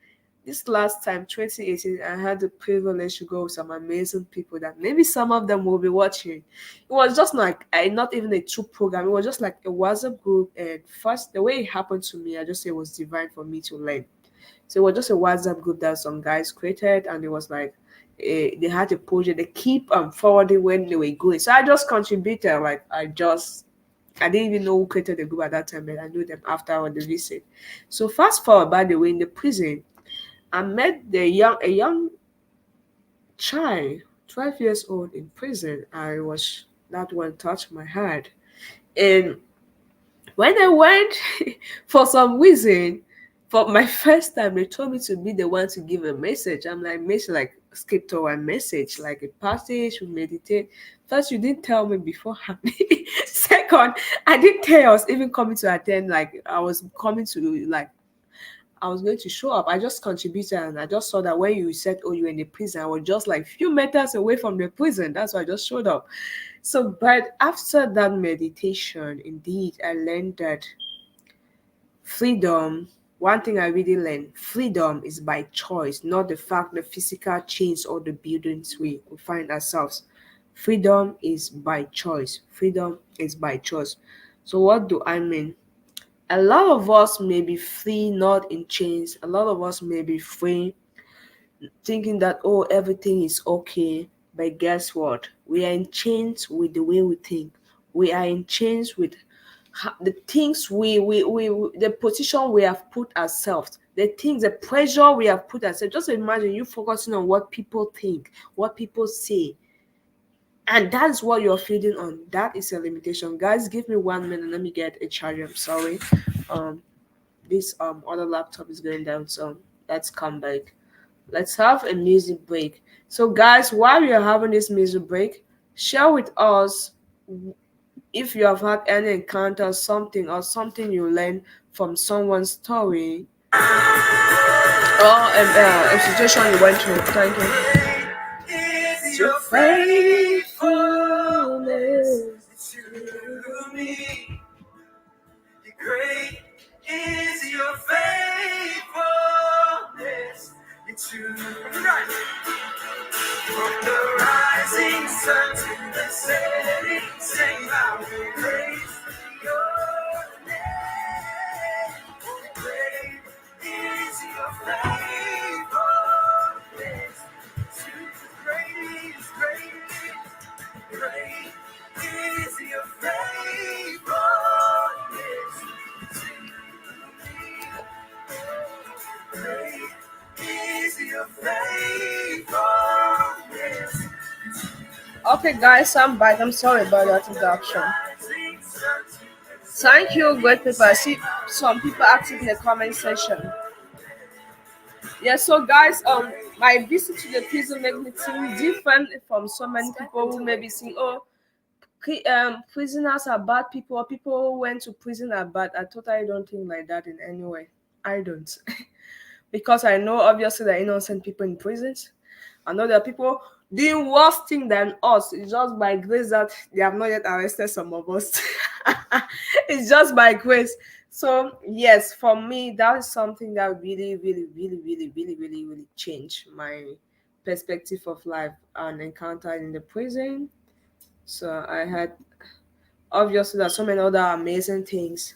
this last time, 2018, I had the privilege to go with some amazing people that maybe some of them will be watching. It was just like not even a true program. It was just like a WhatsApp group. And first, the way it happened to me, I just say it was divine for me to learn. So it was just a WhatsApp group that some guys created, and it was like they had a project. They keep forwarding when they were going. So I just contributed. Like I didn't even know who created the group at that time, but I knew them after the visit. So fast forward, by the way, in the prison, I met a young child, 12 years old in prison. That one touched my heart. And when I went, for some reason, for my first time, they told me to be the one to give a message. I'm like, message, like skip to one message, like a passage, we meditate. First, you didn't tell me beforehand. Second, I didn't tell you I was even coming to attend, like I was coming to like I was going to show up. I just contributed, and I just saw that when you said, "Oh, you're in the prison," I was just like few meters away from the prison. That's why I just showed up. So, but after that meditation, indeed, I learned that freedom. One thing I really learned: freedom is by choice, not the fact the physical chains or the buildings we find ourselves. Freedom is by choice. Freedom is by choice. So, what do I mean? A lot of us may be free, not in chains. A lot of us may be free, thinking that, oh, everything is okay. But guess what? We are in chains with the way we think. We are in chains with the things the position we have put ourselves, the things, the pressure we have put ourselves. Just imagine you focusing on what people think, what people say, and that's what you're feeding on. That is a limitation. Guys, give me 1 minute. Let me get a charger. I'm sorry. Um, this other laptop is going down, so let's come back. Let's have a music break. So guys, while we are having this music break, share with us if you have had any encounter, something or something you learned from someone's story or a situation you went through. Thank you. Your faithfulness to me. Great is your faithfulness to me. From the rising sun to the setting sun, I will praise your name. Great is your faithfulness to me. Great is your faithfulness to me. Great is your faithfulness. Okay, guys, I'm back. I'm sorry about that introduction. Thank you, great people. I see some people active in the comment section. Yeah, so guys, my visit to the prison made me think different from so many people who may be saying, "Oh, prisoners are bad people, or people who went to prison are bad." I totally don't think like that in any way. I don't. Because I know obviously there are innocent people in prisons. I know there are people doing worse thing than us. It's just by grace that they have not yet arrested some of us. It's just by grace. So yes, for me, that is something that really changed my perspective of life and encountered in the prison. So I had obviously there's so many other amazing things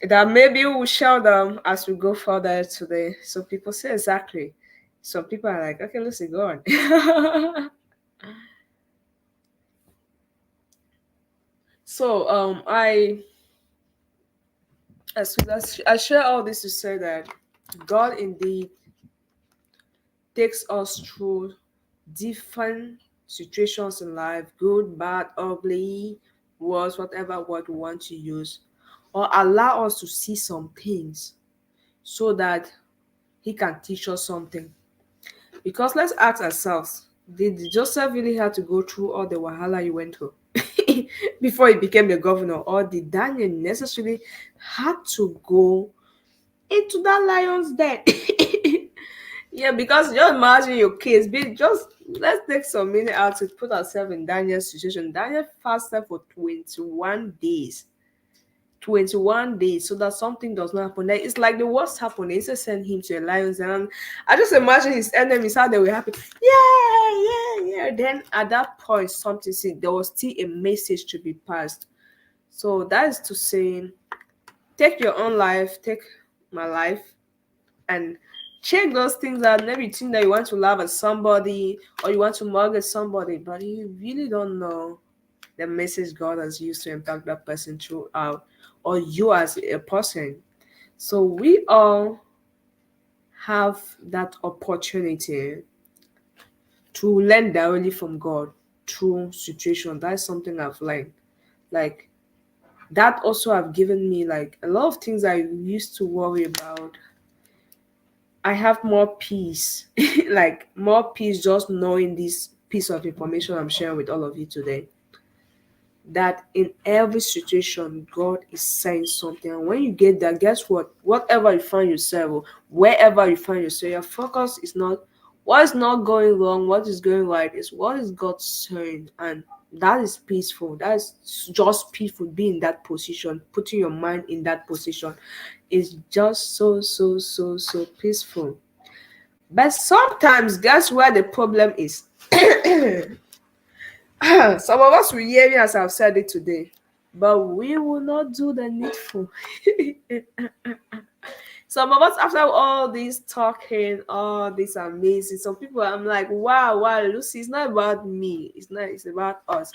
that maybe we'll share them as we go further today. So people say exactly. Some people are like, okay, let's go on. So I share all this to say that God indeed takes us through different situations in life, good, bad, ugly, worse, whatever word we want to use, or allow us to see some things so that He can teach us something. Because let's ask ourselves, did Joseph really have to go through all the wahala he went through? before he became the governor, or did Daniel necessarily had to go into that lion's den? Yeah, because just imagine your case. Just let's take some minute out to put ourselves in Daniel's situation. Daniel fasted for 21 days. 21 days so that something does not happen. Like, it's like the worst happened. They just send him to a lion's den. And I just imagine his enemies how they were happy. Yeah. Then at that point, something said there was still a message to be passed. So that is to say, take your own life, take my life, and check those things out. Maybe you think that you want to laugh at somebody or you want to mug at somebody, but you really don't know the message God has used to impact that person throughout, or you as a person. So we all have that opportunity to learn directly from God through situation. That's something I've learned. Like, that also have given me like a lot of things I used to worry about. I have more peace, like more peace just knowing this piece of information I'm sharing with all of you today. That in every situation, God is saying something. And when you get that, guess what? Whatever you find yourself, or wherever you find yourself, your focus is not what is not going wrong, what is going right, is what is God saying. And that is peaceful. That is just peaceful. Being in that position, putting your mind in that position is just so peaceful. But sometimes, guess where the problem is? Some of us will hear me as I've said it today, but we will not do the needful. Some of us, after all this talking, all this amazing, some people, I'm like, wow, Lucy, it's not about me. It's about us.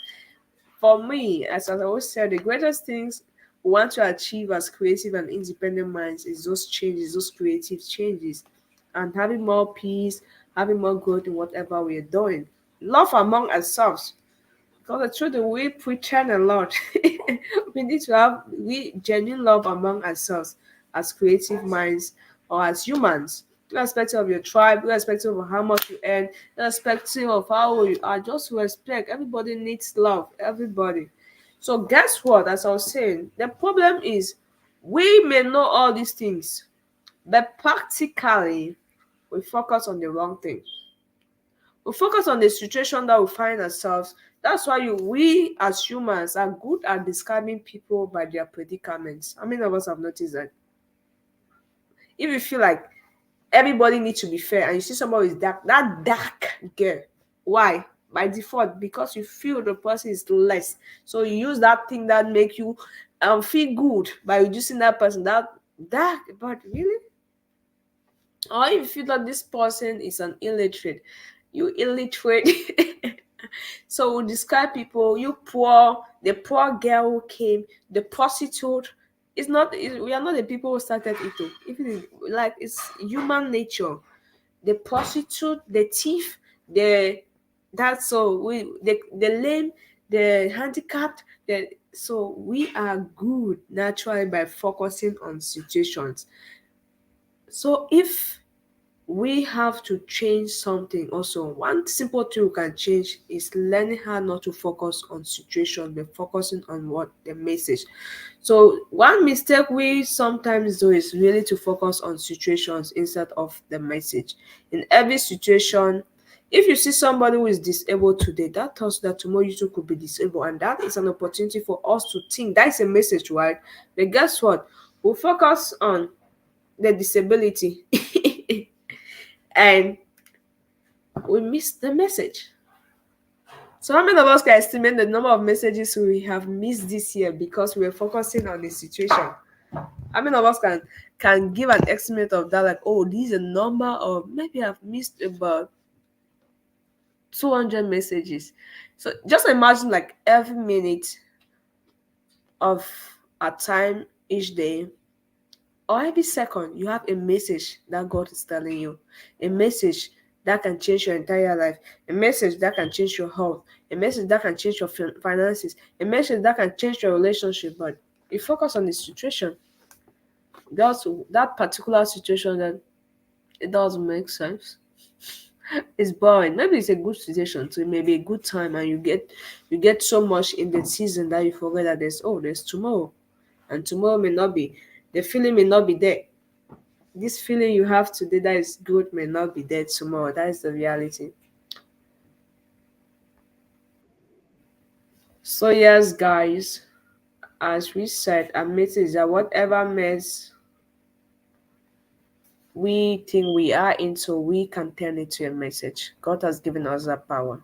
For me, as I always said, the greatest things we want to achieve as creative and independent minds is those changes, those creative changes, and having more peace, having more growth in whatever we are doing. Love among ourselves. Because the truth is, we pretend a lot. We need to have genuine love among ourselves as creative minds or as humans, irrespective of your tribe, irrespective of how much you earn, irrespective of how old you are. Just respect. Everybody needs love. Everybody. So guess what? As I was saying, the problem is we may know all these things, but practically we focus on the wrong thing. We focus on the situation that we find ourselves. That's why we as humans are good at describing people by their predicaments. How many of us have noticed that? If you feel like everybody needs to be fair and you see somebody is dark, that dark girl, why? By default, because you feel the person is less. So you use that thing that make you feel good by reducing that person. That dark, but really? Or if you feel that this person is an illiterate, you illiterate. So we describe people, you poor, the poor girl who came, the prostitute. We are not the people who started it. If it is like it's human nature. The prostitute, the thief, the that's so we the lame, the handicapped, so we are good naturally by focusing on situations. So if we have to change something also, one simple thing we can change is learning how not to focus on situation but focusing on what the message. So one mistake we sometimes do is really to focus on situations instead of the message. In every situation, if you see somebody who is disabled today, that tells that tomorrow you too could be disabled, and that is an opportunity for us to think. That is a message, right? But guess what? We'll focus on the disability and we missed the message. So how many of us can estimate the number of messages we have missed this year because we were focusing on the situation? How many of us can give an estimate of that? Like, oh, this is a number of, maybe I've missed about 200 messages. So just imagine like every minute of a time each day or every second, you have a message that God is telling you, a message that can change your entire life, a message that can change your health, a message that can change your finances, a message that can change your relationship. But you focus on the situation, that's that particular situation that it doesn't make sense. It's boring. Maybe it's a good situation, so it may be a good time, and you get so much in the season that you forget that there's tomorrow, and tomorrow may not be. The feeling may not be there. This feeling you have today that is good may not be there tomorrow. That is the reality. So yes, guys, as we said, admit is that whatever mess we think we are into, we can turn it to a message. God has given us that power.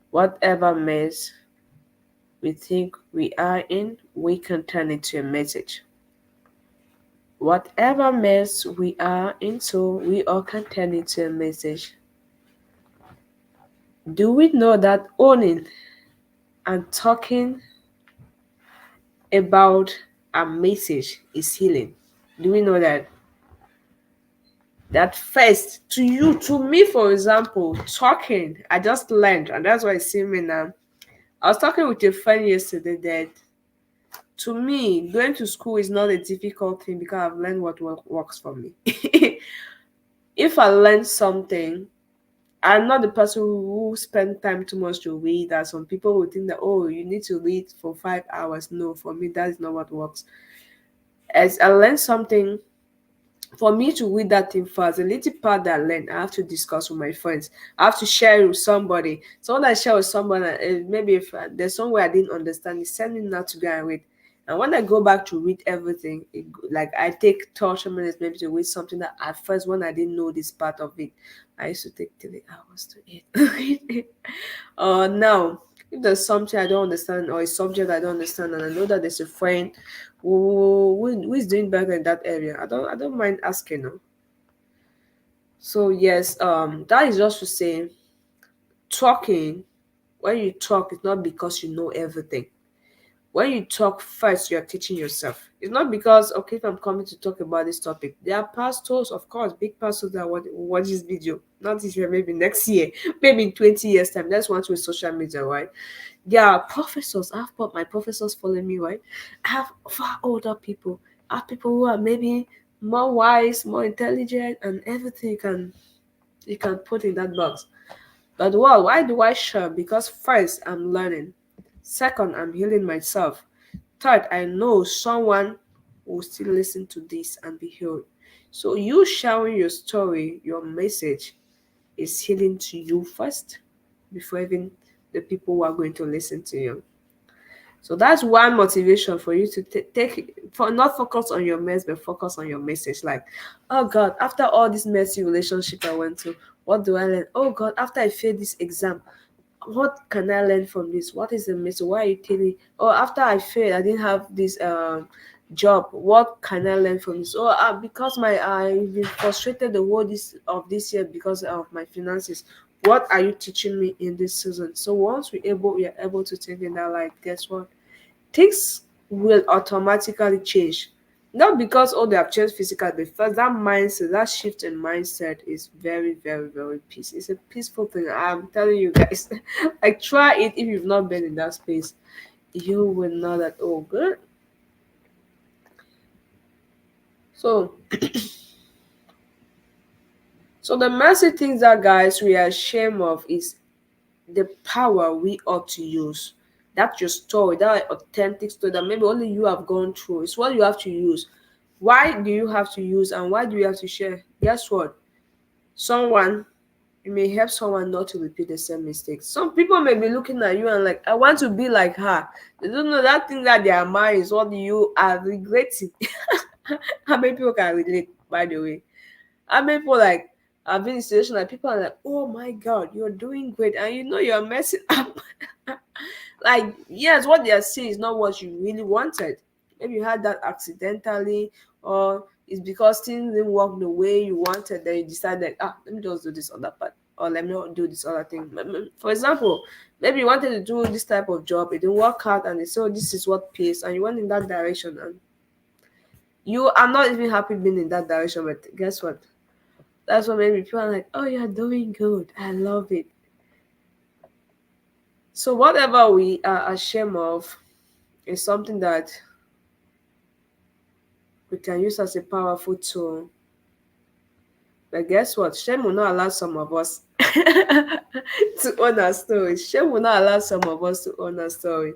Whatever mess we think we are in, we can turn it to a message. Whatever mess we are into, we all can turn it to a message. Do we know that owning and talking about a message is healing? Do we know that? That first, to you, to me, for example, talking, I just learned, and that's why I see me now. I was talking with a friend yesterday that to me, going to school is not a difficult thing because I've learned what works for me. If I learn something, I'm not the person who spend time too much to read. That some people would think that, oh, you need to read for 5 hours. No, for me that is not what works. As I learn something, for me to read that thing fast, the little part that I learn, I have to discuss with my friends. I have to share it with somebody. So when I share with someone, maybe if there's somewhere I didn't understand, it's sending that to go and read. And when I go back to read everything, like I take 30 minutes maybe to read something that at first when I didn't know this part of it, I used to take 3 hours to it. Now, if there's something I don't understand or a subject I don't understand, and I know that there's a friend who is doing better in that area, I don't mind asking her. So yes, that is just to say, talking. When you talk, it's not because you know everything. When you talk first, you are teaching yourself. It's not because, okay, if I'm coming to talk about this topic, there are pastors, of course, big pastors that watch this video, not this year, maybe next year, maybe in 20 years time. That's one with social media, right? There are professors. I have my professors following me, right? I have far older people. I have people who are maybe more wise, more intelligent, and everything you can put in that box. But well, why do I share? Because first, I'm learning. Second, I'm healing myself. Third, I know someone will still listen to this and be healed. So you sharing your story, your message is healing to you first before even the people who are going to listen to you. So that's one motivation for you to take for not focus on your mess, but focus on your message. Like, oh God, after all this messy relationship I went to, what do I learn? Oh God, after I failed this exam, what can I learn from this? What is the message? Why are you telling? Oh, after I failed, I didn't have this job. What can I learn from this? Oh, because I've been frustrated the whole this year because of my finances. What are you teaching me in this season? So once we are able to think in that light, guess what? Things will automatically change. Not because they have changed physically, but first that mindset, that shift in mindset is very, very, very peace. It's a peaceful thing. I'm telling you guys. Like try it if you've not been in that space. You will know that good. So the messy things that guys we are ashamed of is the power we ought to use. That's your story, that authentic story that maybe only you have gone through. It's what you have to use. Why do you have to use and why do you have to share? Guess what? Someone, you may help someone not to repeat the same mistakes. Some people may be looking at you and like, I want to be like her. They don't know that thing that they are married is what you are regretting. How many people can relate, by the way? How many people like I've been in a situation like people are like, oh my god, you're doing great, and you know you're messing up. Like, yes, what they are saying is not what you really wanted. Maybe you had that accidentally, or it's because things didn't work the way you wanted, then you decided, let me just do this other part, or let me not do this other thing. For example, maybe you wanted to do this type of job, it didn't work out, and they said, oh, this is what pays, and you went in that direction, and you are not even happy being in that direction, but guess what? That's what made me feel like, oh, you're doing good. I love it. So whatever we are ashamed of is something that we can use as a powerful tool. But guess what? Shame will not allow some of us to own our story. Shame will not allow some of us to own our story.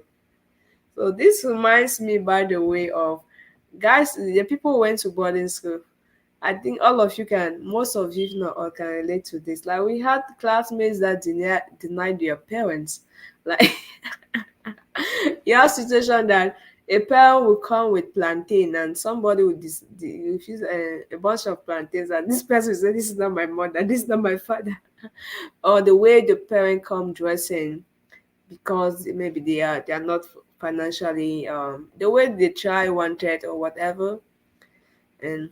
So this reminds me, by the way, of guys, the people who went to boarding school. I think all of you can, most of you, if not all, can relate to this. Like we had classmates that denied their parents. Like you have situation that a parent will come with plantain and somebody will refuse a bunch of plantains, and this person will say, "This is not my mother. This is not my father." Or the way the parent come dressing, because maybe they are not financially the way the child wanted or whatever, and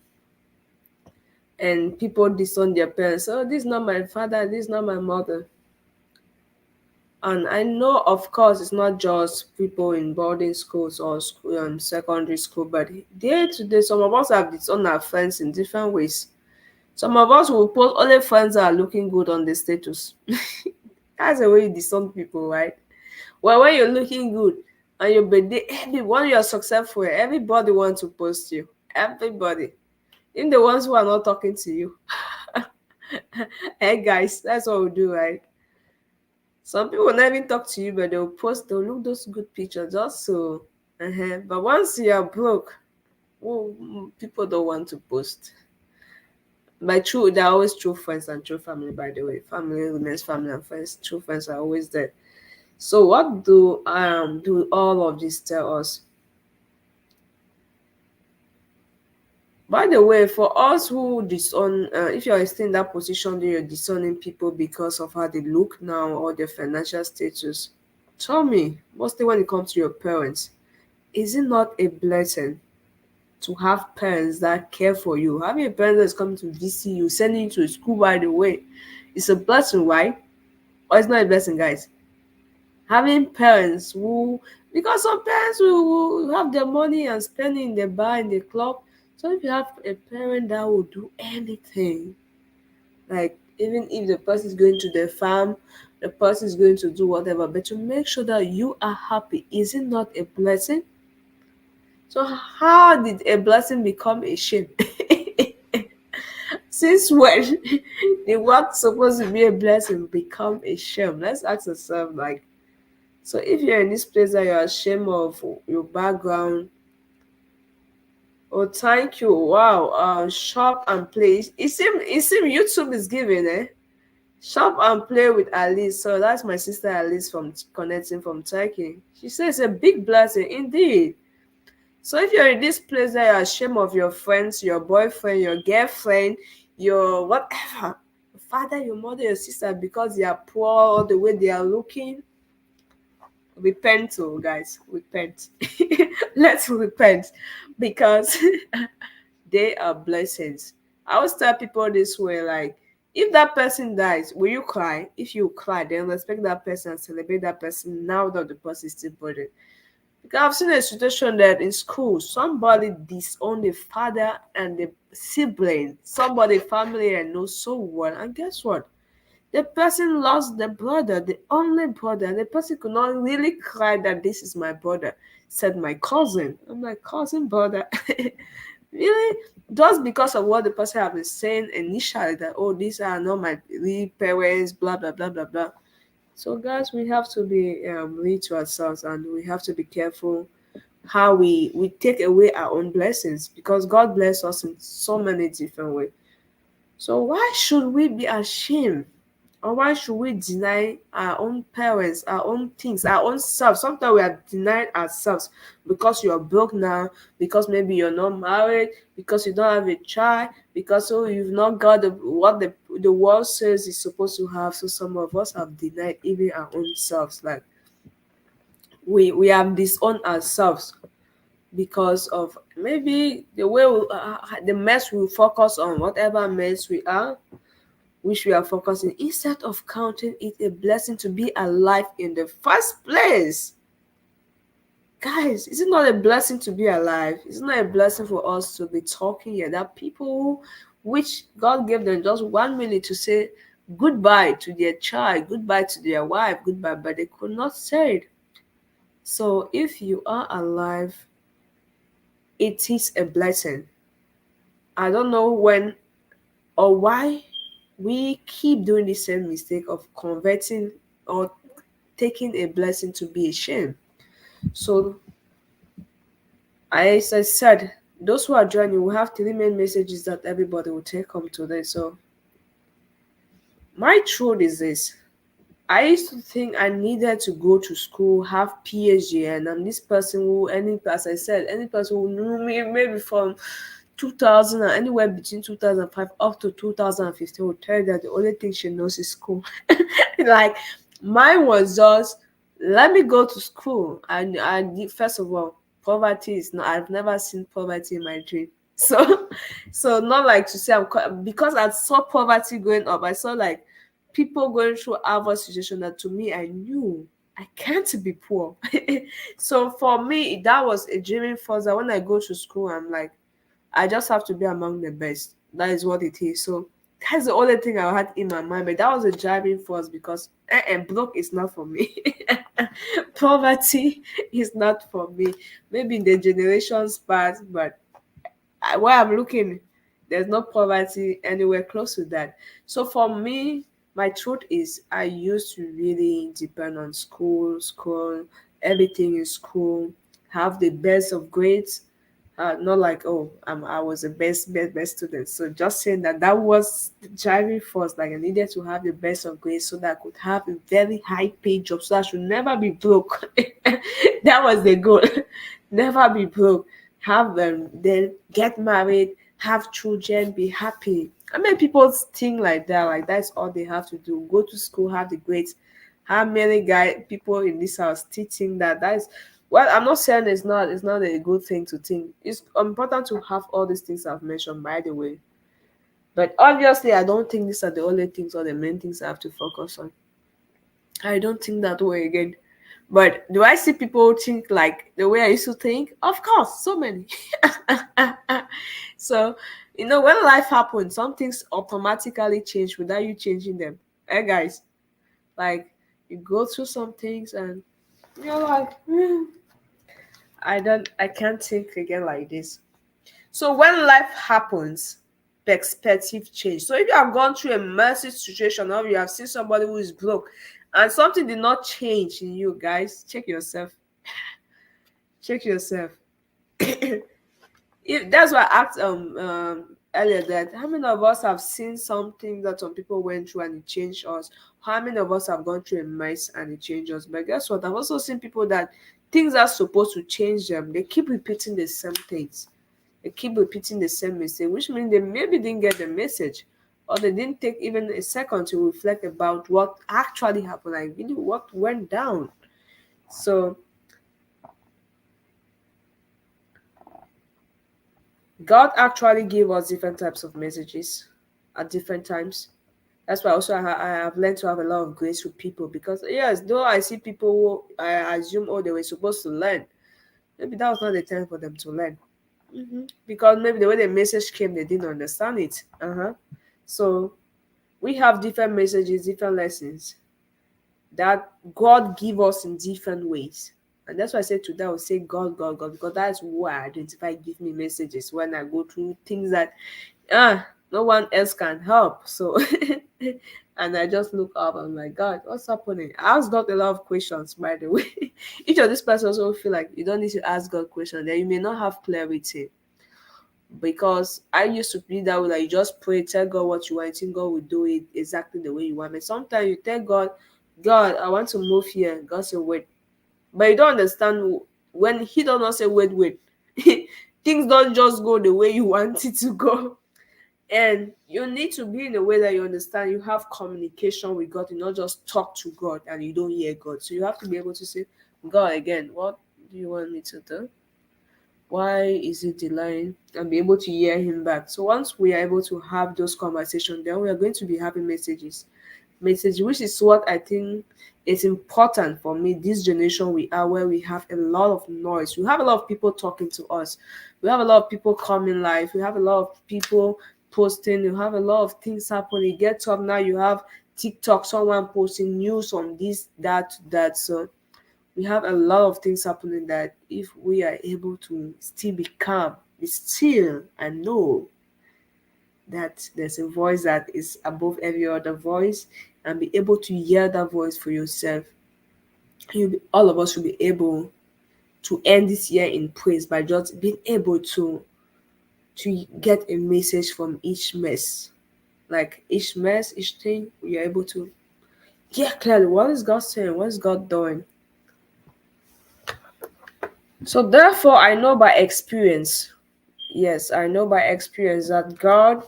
people disown their parents. Oh, this is not my father, this is not my mother. And I know, of course, it's not just people in boarding schools or school, secondary school, but day to day, some of us have disowned our friends in different ways. Some of us will post only friends that are looking good on the status. That's the way you disown people, right? Well, when you're looking good and your birthday, when you're successful, everybody wants to post you. Everybody. Even the ones who are not talking to you. Hey guys, that's what we do, right? Some people will not even talk to you, but they'll look those good pictures just so. But once you are broke, people don't want to post. By true, they're always true friends and true family, by the way. Family remains family and friends. True friends are always there. So what do all of this tell us? By the way, for us who disown, if you're still in that position, that you're disowning people because of how they look now or their financial status, tell me, mostly when it comes to your parents, is it not a blessing to have parents that care for you? Having a parent that's coming to visit you, sending you to school, by the way, it's a blessing, right? Or it's not a blessing, guys? Having parents who, because some parents will have their money and spend it in the bar, in the club. So if you have a parent that will do anything, like even if the person is going to the farm, the person is going to do whatever, but to make sure that you are happy, is it not a blessing? So how did a blessing become a shame? Since when did what's supposed to be a blessing become a shame? Let's ask ourselves, like, so if you're in this place that you're ashamed of your background, oh thank you. Wow. Shop and play. It seem YouTube is giving, eh? Shop and play with Alice. So that's my sister Alice from connecting from Turkey. She says a big blessing indeed. So if you're in this place that you're ashamed of your friends, your boyfriend, your girlfriend, your whatever, your father, your mother, your sister, because they are poor or the way they are looking, repent, oh guys, repent. Let's repent, because they are blessings. I always tell people this way, like, if that person dies, will you cry? If you cry, then respect that person and celebrate that person now that the person is still burdened. Because I've seen a situation that in school somebody disowned the father and the sibling, somebody family I know so well, and guess what, the person lost the brother, the only brother, and the person could not really cry that this is my brother. Said my cousin. I'm like, cousin, brother. Really? Just because of what the person have been saying initially, that oh, these are not my real parents, blah blah blah blah blah. So guys, we have to be real to ourselves, and we have to be careful how we take away our own blessings, because God bless us in so many different ways. So why should we be ashamed? Or why should we deny our own parents, our own things, our own self? Sometimes we are denying ourselves because you're broke now, because maybe you're not married, because you don't have a child, because oh, you've not got what the world says is supposed to have. So some of us have denied even our own selves. Like we have disowned ourselves because of maybe the way the mess we focus on, whatever mess we are, which we are focusing, instead of counting it a blessing to be alive in the first place. Guys, is it not a blessing to be alive? Is it not a blessing for us to be talking here? That people which God gave them just 1 minute to say goodbye to their child, goodbye to their wife, goodbye, but they could not say it. So if you are alive, it is a blessing. I don't know when or why we keep doing the same mistake of converting or taking a blessing to be a shame. So, as I said, those who are joining will have three main messages that everybody will take home today. So, my truth is this: I used to think I needed to go to school, have PhD, and I'm this person who, as I said, any person who knew me maybe from 2000 and anywhere between 2005 up to 2015 will tell you that the only thing she knows is school. Like, mine was just, let me go to school. And first of all, poverty is not, I've never seen poverty in my dream. So, so not like to say because I saw poverty going up. I saw like people going through adverse situation that to me I knew I can't be poor. So for me, that was a dreaming force that when I go to school, I'm like, I just have to be among the best. That is what it is. So that's the only thing I had in my mind. But that was a driving force because broke is not for me. Poverty is not for me. Maybe in the generations past, but where I'm looking, there's no poverty anywhere close to that. So for me, my truth is I used to really depend on school, everything in school, have the best of grades. Not like, oh, I was the best student. So just saying that that was the driving force. Like I needed to have the best of grades so that I could have a very high paid job, so I should never be broke. That was the goal. Never be broke. Have them, then get married, have children, be happy. I mean, people think like that. Like that's all they have to do. Go to school, have the grades. How many people in this house teaching that is, well, I'm not saying it's not a good thing to think. It's important to have all these things I've mentioned, by the way. But obviously, I don't think these are the only things or the main things I have to focus on. I don't think that way again. But do I see people think like the way I used to think? Of course, so many. So, when life happens, some things automatically change without you changing them. Hey, guys, like you go through some things and you're like, I can't think again like this. So when life happens, perspective change. So if you have gone through a massive situation or you have seen somebody who is broke and something did not change in you, guys, check yourself. Check yourself. If that's why I asked earlier, that how many of us have seen something that some people went through and it changed us? How many of us have gone through a mess and it changed us? But guess what? I've also seen people that things are supposed to change them. They keep repeating the same things. They keep repeating the same mistake, which means they maybe didn't get the message, or they didn't take even a second to reflect about what actually happened, like really what went down. So God actually gave us different types of messages at different times. That's why also I have learned to have a lot of grace with people, because yes, though I see people who I assume, oh, they were supposed to learn, maybe that was not the time for them to learn. Because maybe the way the message came, they didn't understand it. So we have different messages, different lessons that God give us in different ways. And that's why I said today I will say God, because that's who I identify give me messages when I go through things that no one else can help. So and I just look up, I'm like, God, what's happening? I ask God a lot of questions, by the way. Each of these persons will feel like you don't need to ask God questions, that you may not have clarity. Because I used to be that way, like you just pray, tell God what you want, think God will do it exactly the way you want. But sometimes you tell God, God, I want to move here. God say wait. But you don't understand when he does not say wait. Things don't just go the way you want it to go. And you need to be in a way that you understand, you have communication with God, you not just talk to God and you don't hear God. So you have to be able to say, God, again, what do you want me to do? Why is it delaying? And be able to hear him back. So once we are able to have those conversations, then we are going to be having message, which is what I think is important for me. This generation we are, where we have a lot of noise, we have a lot of people talking to us, we have a lot of people coming live, we have a lot of people posting, you have a lot of things happening. Get up now, you have TikTok, someone posting news on this, that. So we have a lot of things happening that if we are able to still be calm, be still and know that there's a voice that is above every other voice, and be able to hear that voice for yourself. All of us should be able to end this year in praise by just being able to get a message from each mess. Like each mess, each thing, you're able to hear clearly what is God saying, what is God doing. So therefore, I know by experience, yes, I know by experience that God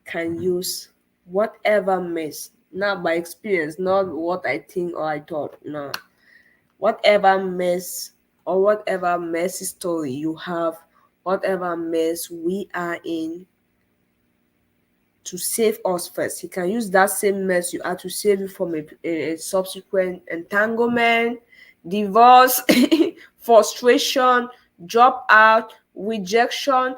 can use whatever mess, not by experience, not what I think or I thought, no. Whatever mess or whatever messy story you have, whatever mess we are in, to save us first. He can use that same mess you had to save you from a subsequent entanglement, divorce, frustration, drop out, rejection,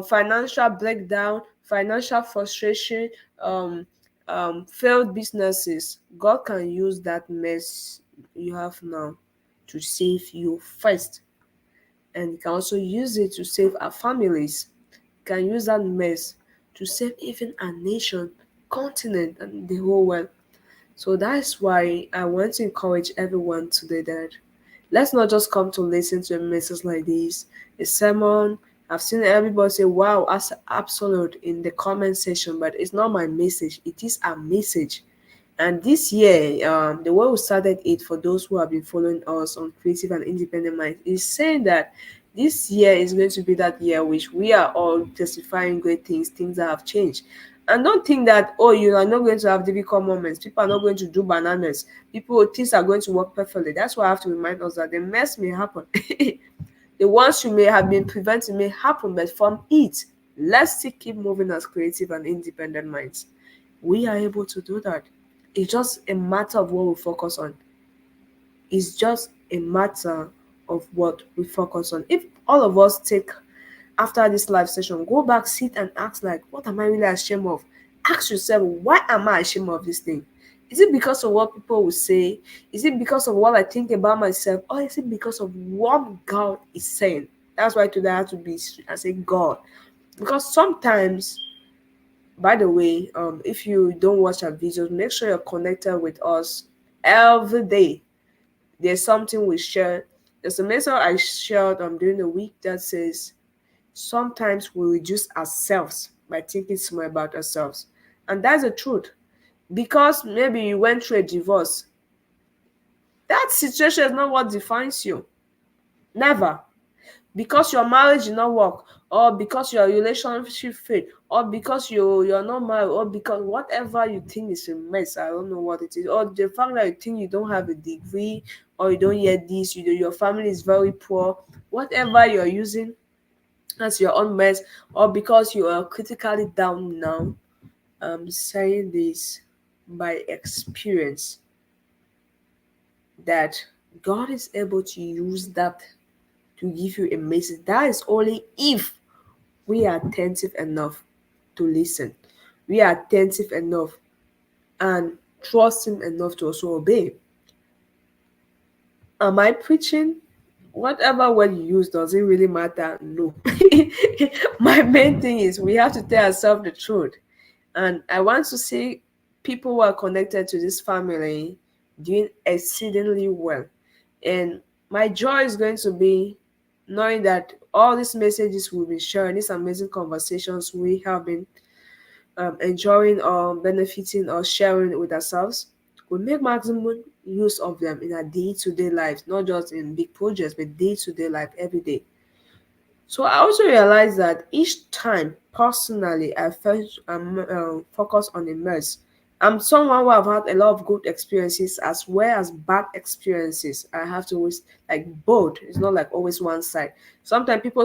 financial breakdown, financial frustration, um, failed businesses. God can use that mess you have now to save you first. And He can also use it to save our families. Can use that mess to save even a nation, continent, and the whole world. So that's why I want to encourage everyone today that let's not just come to listen to a message like this, a sermon. I've seen everybody say, wow, as absolute in the comment section, but it's not my message. It is a message. And this year, the way we started it for those who have been following us on Creative and Independent Minds is saying that this year is going to be that year which we are all testifying great things, things that have changed. And don't think that, oh, you are not going to have difficult moments. People are not going to do bananas. Things are going to work perfectly. That's why I have to remind us that the mess may happen. The ones you may have been preventing may happen, but from it, let's still keep moving as creative and independent minds. We are able to do that. It's just a matter of what we focus on. It's just a matter of what we focus on. If all of us take after this live session, go back, sit and ask, like, what am I really ashamed of? Ask yourself, why am I ashamed of this thing? Is it because of what people will say? Is it because of what I think about myself? Or is it because of what God is saying? That's why today I have to be and say God. Because sometimes, by the way, if you don't watch our videos, make sure you're connected with us every day. There's something we share. There's a message I shared during the week that says sometimes we reduce ourselves by thinking small about ourselves. And that's the truth. Because maybe you went through a divorce, that situation is not what defines you. Never. Because your marriage did not work, or because your relationship failed, or because you're not married, or because whatever you think is a mess, I don't know what it is, or the fact that you think you don't have a degree, or you don't hear this, your family is very poor, whatever you're using as your own mess, or because you are critically down now, I'm saying this by experience that God is able to use that to give you a message. That is only if we are attentive enough to listen. We are attentive enough and trust Him enough to also obey. Am I preaching? Whatever word you use, does it really matter? No. My main thing is we have to tell ourselves the truth. And I want to see people who are connected to this family doing exceedingly well. And my joy is going to be knowing that all these messages we've been sharing, these amazing conversations we have been enjoying or benefiting or sharing with ourselves, we make maximum use of them in our day-to-day lives, not just in big projects, but day-to-day life every day. So I also realized that each time, personally, I felt focused on a mess. I'm someone who have had a lot of good experiences as well as bad experiences. I have to always like both. It's not like always one side. Sometimes people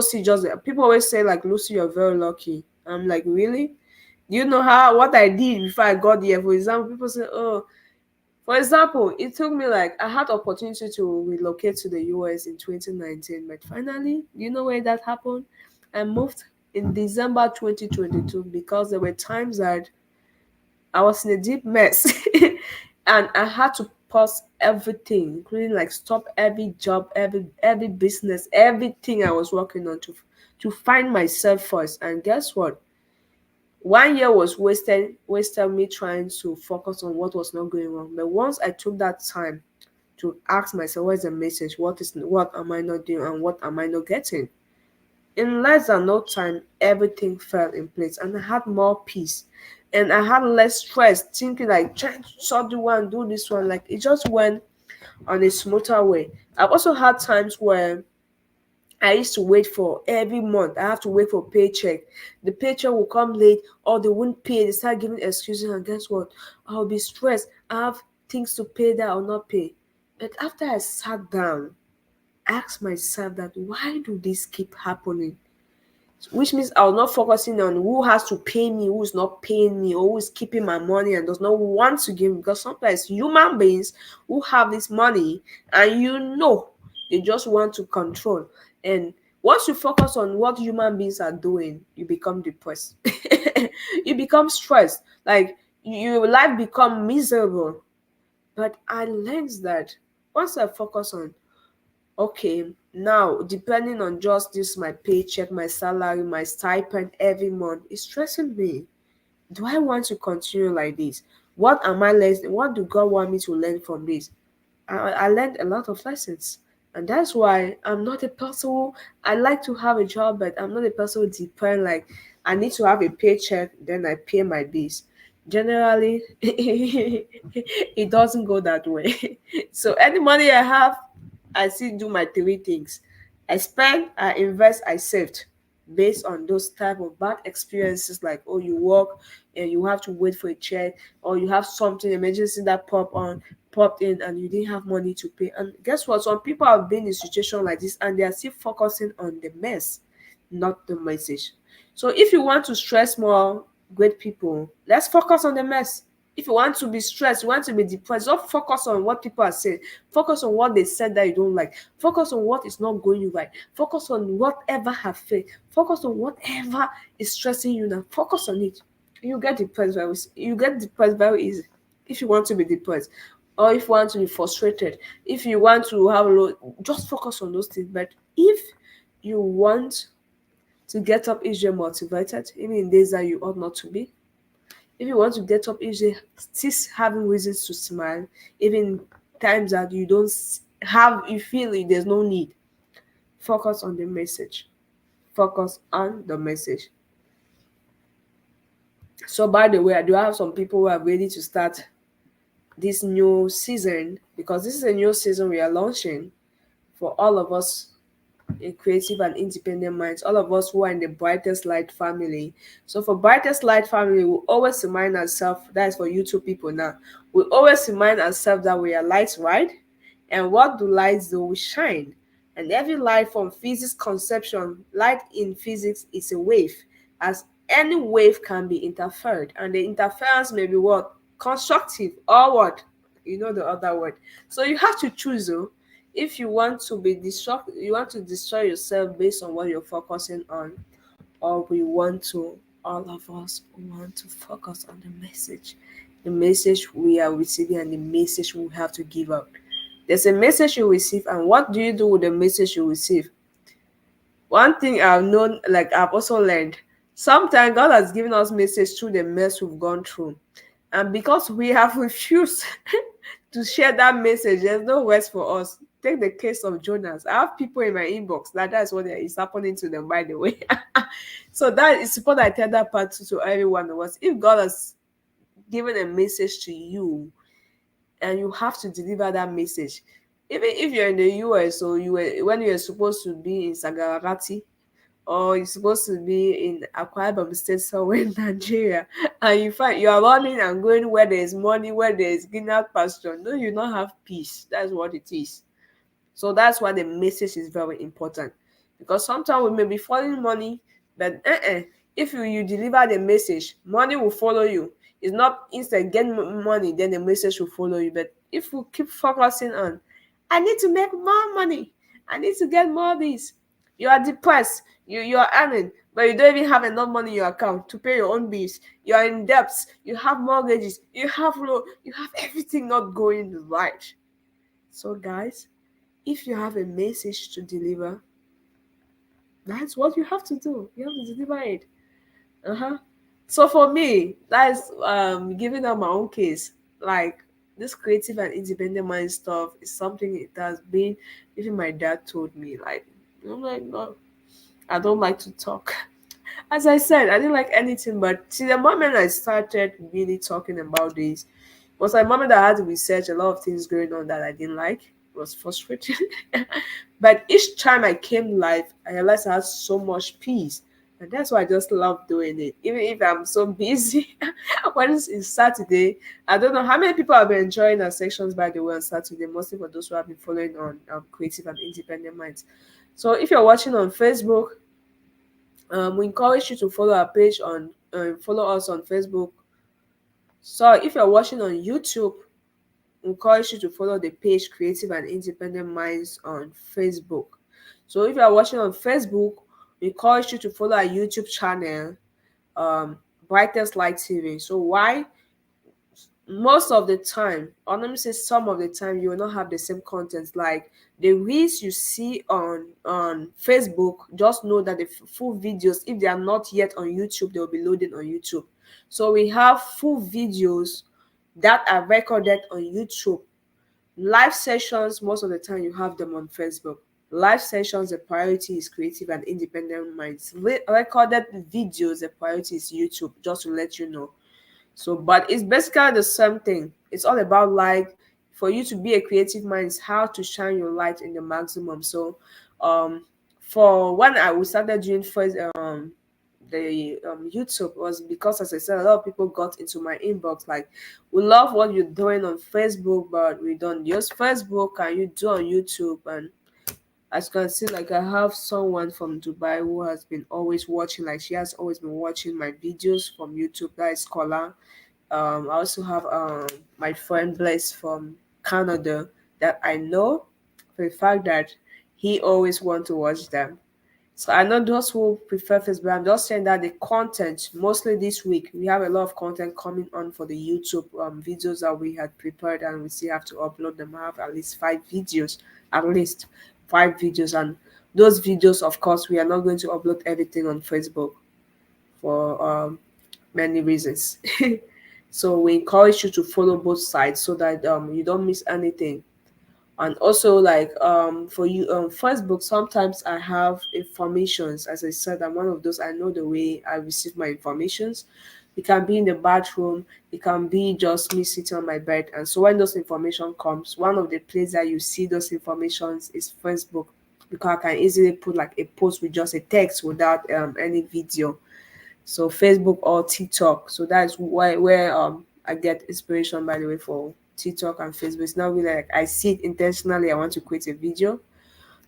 always say like, Lucy, you're very lucky. I'm like, really? Do you know what I did before I got here? For example, people say, oh, for example, it took me like I had opportunity to relocate to the US in 2019, but finally, you know where that happened? I moved in December 2022 because there were times that I was in a deep mess and I had to pause everything, including like stop every job, every business, everything I was working on to find myself first. And guess what? 1 year was wasted me trying to focus on what was not going wrong. But once I took that time to ask myself, what is the message? What am I not doing and what am I not getting? In less than no time, everything fell in place and I had more peace. And I had less stress thinking like trying to sort the one, do this one. Like it just went on a smoother way. I've also had times where I used to wait for every month. I have to wait for paycheck. The paycheck will come late or they won't pay. They start giving excuses and guess what? I'll be stressed. I have things to pay that I'll not pay. But after I sat down, asked myself that why do this keep happening? Which means I was not focusing on who has to pay me, who's not paying me, or who is keeping my money and does not want to give me. Because sometimes human beings who have this money and they just want to control. And once you focus on what human beings are doing, you become depressed. You become stressed. Like your life become miserable. But I learned that once I focus on okay, now depending on just this, my paycheck, my salary, my stipend every month is stressing me. Do I want to continue like this? What am I learning? What do God want me to learn from this? I learned a lot of lessons. And that's why I'm not a person who I like to have a job, but I'm not a person who depend like I need to have a paycheck, then I pay my bills. Generally, it doesn't go that way. So any money I have, I still do my three things. I spend, I invest, I saved based on those type of bad experiences like oh you work and you have to wait for a check or you have something emergency that popped in and you didn't have money to pay. And guess what? Some people have been in situation like this and they are still focusing on the mess, not the message. So if you want to stress more, great people, let's focus on the mess. If you want to be stressed, you want to be depressed, don't focus on what people are saying. Focus on what they said that you don't like. Focus on what is not going right. Focus on whatever have failed. Focus on whatever is stressing you now. Focus on it. You get depressed very easy if you want to be depressed or if you want to be frustrated, if you want to have low, just focus on those things. But if you want to get up each day motivated, even in days that you ought not to be, if you want to get up each day still having reasons to smile, even times that you don't have, you feel it, there's no need, focus on the message. Focus on the message. So, by the way, I do have some people who are ready to start this new season because this is a new season we are launching for all of us in creative and independent minds, all of us who are in the Brightest Light family. So for Brightest Light family, we always remind ourselves, that is for YouTube people now, we always remind ourselves that we are lights, right? And what do lights do? We shine. And every light from physics conception, light in physics is a wave, as any wave can be interfered. And the interference may be what? Constructive or what? You know the other word. So you have to choose though. If you want to be destruct, you want to destroy yourself based on what you're focusing on, or we want to, all of us want to focus on the message we are receiving and the message we have to give out. There's a message you receive, and what do you do with the message you receive? One thing I've known, like I've also learned, sometimes God has given us message through the mess we've gone through. And because we have refused to share that message, there's no words for us. Take the case of Jonas. I have people in my inbox that's what is happening to them, by the way. So that is important. I tell that part to everyone of us. If God has given a message to you and you have to deliver that message, even if you're in the US or you were when you're supposed to be in Sagaragati or you're supposed to be in Akwa Ibom State somewhere in Nigeria, and you find you are running and going where there is money, where there is greener pasture, no, you don't have peace. That's what it is. So that's why the message is very important. Because sometimes we may be following money, but if you deliver the message, money will follow you. It's not instead get money, then the message will follow you. But if we keep focusing on, I need to make more money, I need to get more of this, you are depressed, you are earning, but you don't even have enough money in your account to pay your own bills. You are in debts, you have mortgages, you have loan, you have everything not going right. So guys, if you have a message to deliver, that's what you have to do. You have to deliver it. So for me, that is giving up my own case. Like this creative and independent mind stuff is something it has been. Even my dad told me, like, I'm like, no, I don't like to talk. As I said, I didn't like anything, but see, the moment I started really talking about this was the moment I had to research a lot of things going on that I didn't like. It was frustrating. But each time I came live, I realized I had so much peace. And that's why I just love doing it. Even if I'm so busy. When it's Saturday, I don't know how many people have been enjoying our sections, by the way, on Saturday, mostly for those who have been following on Creative and Independent Minds. So if you're watching on Facebook, we encourage you to follow our page on follow us on Facebook. So if you're watching on YouTube, we encourage you to follow the page Creative and Independent Minds on Facebook. So if you're watching on Facebook, we encourage you to follow our YouTube channel, Brightest Light TV. So why? Most of the time, or let me say some of the time, you will not have the same content. Like the reels you see on Facebook, just know that the full videos, if they are not yet on YouTube, they will be loaded on YouTube. So we have full videos that are recorded on YouTube. Live sessions, most of the time you have them on Facebook. Live sessions, the priority is Creative and Independent Minds. Recorded videos, the priority is YouTube, just to let you know. So, but it's basically the same thing. It's all about, like, for you to be a creative mind, is how to shine your light in the maximum. So, for when I started doing first the YouTube, was because, as I said, a lot of people got into my inbox like, we love what you're doing on Facebook, but we don't use Facebook. Can you do on YouTube? And as you can see, like, I have someone from Dubai who has been always watching, like, she has always been watching my videos from YouTube. That is Scholar. I also have my friend Blaise from Canada that I know for the fact that he always want to watch them. So I know those who prefer Facebook. I'm just saying that the content, mostly this week, we have a lot of content coming on for the YouTube videos that we had prepared, and we still have to upload them. I have at least 5 videos, at least 5 videos, and those videos, of course, we are not going to upload everything on Facebook for many reasons. So we encourage you to follow both sides so that you don't miss anything. And also, like, for you Facebook, sometimes I have informations. As I said, I'm one of those, I know the way I receive my informations. It can be in the bathroom, it can be just me sitting on my bed. And so when those information comes, one of the places that you see those informations is Facebook, because I can easily put like a post with just a text without any video. So Facebook or TikTok. So that's why where I get inspiration, by the way, for TikTok and Facebook. It's not really like I see it intentionally, I want to create a video.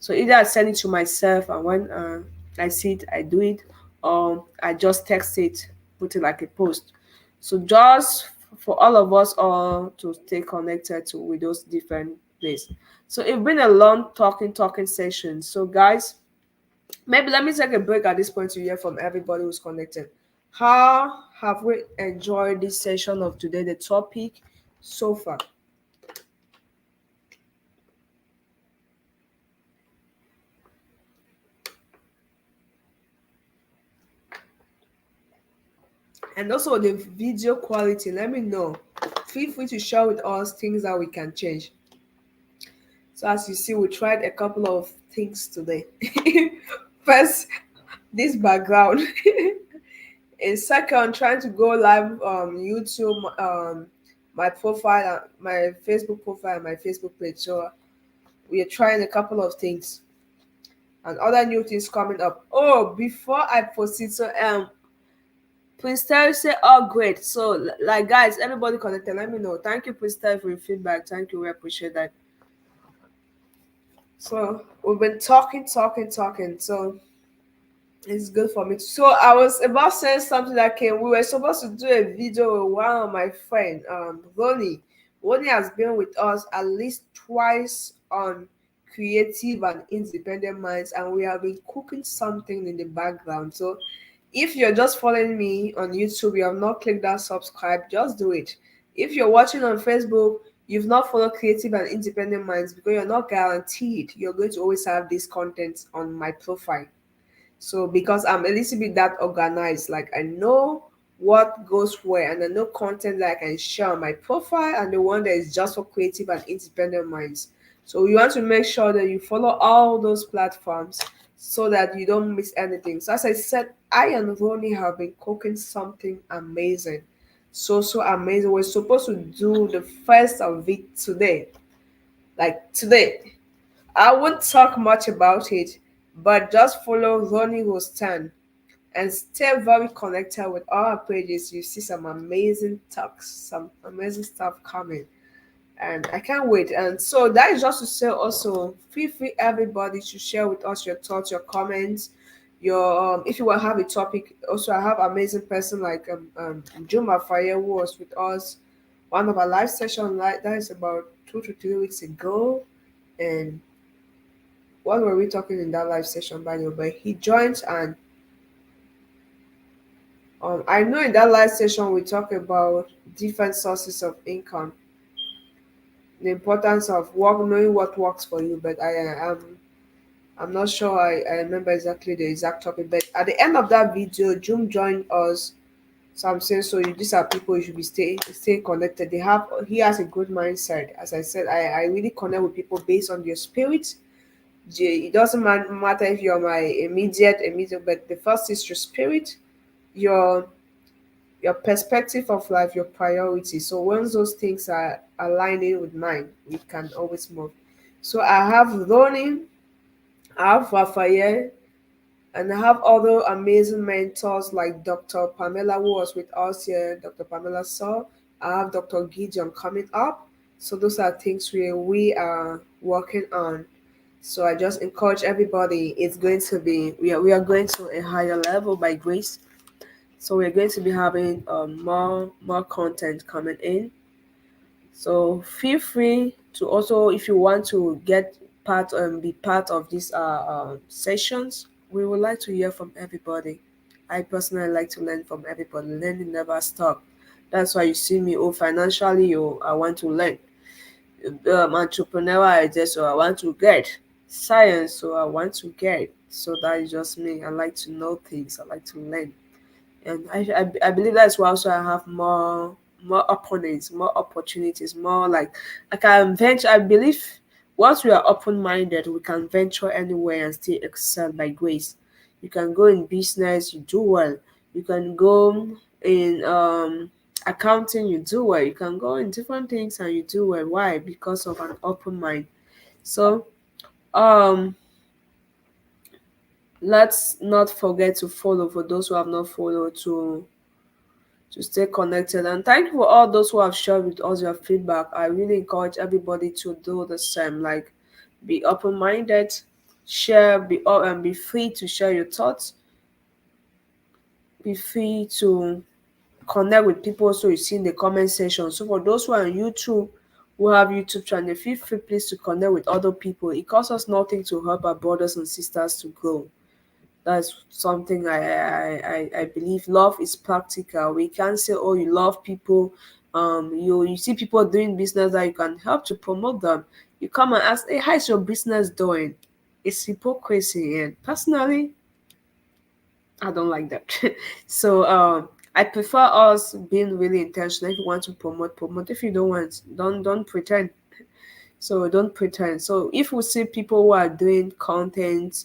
So either I send it to myself, and when I see it, I do it, or I just text it, put it like a post. So just for all of us all to stay connected to with those different places. So it's been a long talking session. So guys, maybe let me take a break at this point to hear from everybody who's connected. How have we enjoyed this session of today, the topic so far? And also the video quality, let me know. Feel free to share with us things that we can change. So as you see, we tried a couple of things today. First, this background. In second, trying to go live YouTube, my profile, my Facebook profile, my Facebook page. So we are trying a couple of things and other new things coming up. Oh, before I proceed, so Prince Terry say, "Oh, great." So, like, guys, everybody connected, let me know. Thank you, Prince Terry, for your feedback. Thank you, we appreciate that. So we've been talking. So it's good for me. So I was about saying something that came. We were supposed to do a video with one of my friend, Ronnie. Ronnie has been with us at least twice on Creative and Independent Minds, and we have been cooking something in the background. So if you're just following me on YouTube, you have not clicked that subscribe, just do it. If you're watching on Facebook, you've not followed Creative and Independent Minds, because you're not guaranteed you're going to always have this content on my profile. So because I'm a little bit that organized, like I know what goes where, and I know content that I can share on my profile and the one that is just for creative and independent minds. So you want to make sure that you follow all those platforms so that you don't miss anything. So as I said, I and Ronnie have been cooking something amazing. So amazing. We're supposed to do the first of it today. Like today. I won't talk much about it, but just follow Ronnie Rostan and stay very connected with our pages. You see some amazing talks, some amazing stuff coming, and I can't wait. And so that is just to say also, feel free everybody to share with us your thoughts, your comments, your if you will have a topic. Also, I have amazing person like Juma Fire who was with us one of our live session, like that is about 2 to 3 weeks ago. And what were we talking in that live session, by the way? But he joined, and I know in that live session we talk about different sources of income, the importance of work, knowing what works for you. But I'm not sure I remember exactly the exact topic. But at the end of that video, June joined us. So I'm saying, so these are people you should be stay connected. He has a good mindset. As I said, I really connect with people based on their spirit. It doesn't matter if you're my immediate, but the first is your spirit, your your perspective of life, your priorities. So once those things are aligning with mine, we can always move. So I have Ronnie, I have Raphael, and I have other amazing mentors like Dr. Pamela, who was with us here, Dr. Pamela Saw. I have Dr. Gideon coming up. So those are things we are working on. So I just encourage everybody. It's going to be we are going to a higher level by grace. So we're going to be having more content coming in. So feel free to also, if you want to be part of these sessions. We would like to hear from everybody. I personally like to learn from everybody. Learning never stop. That's why you see me. Oh, financially, I want to learn. Entrepreneur idea, so I want to get science, so I want to get. So that is just me. I like to know things. I like to learn, and I believe that's why also I have more opponents, more opportunities, more like I can venture. I believe once we are open minded, we can venture anywhere and still excel by grace. You can go in business, you do well. You can go in accounting, you do well. You can go in different things and you do well. Why? Because of an open mind. So um let's not forget to follow, for those who have not followed, to stay connected. And thank you for all those who have shared with us your feedback. I really encourage everybody to do the same. Like, be open minded, share, and be free to share your thoughts. Be free to connect with people. So you see in the comment section. So for those who are on YouTube, who have YouTube channel, feel free please to connect with other people. It costs us nothing to help our brothers and sisters to grow. That's something I believe. Love is practical. We can't say, oh, you love people. You see people doing business that you can help to promote them. You come and ask, hey, how's your business doing? It's hypocrisy, and personally, I don't like that. So I prefer us being really intentional. If you want to promote, promote. If you don't want, don't pretend. So don't pretend. So if we see people who are doing content,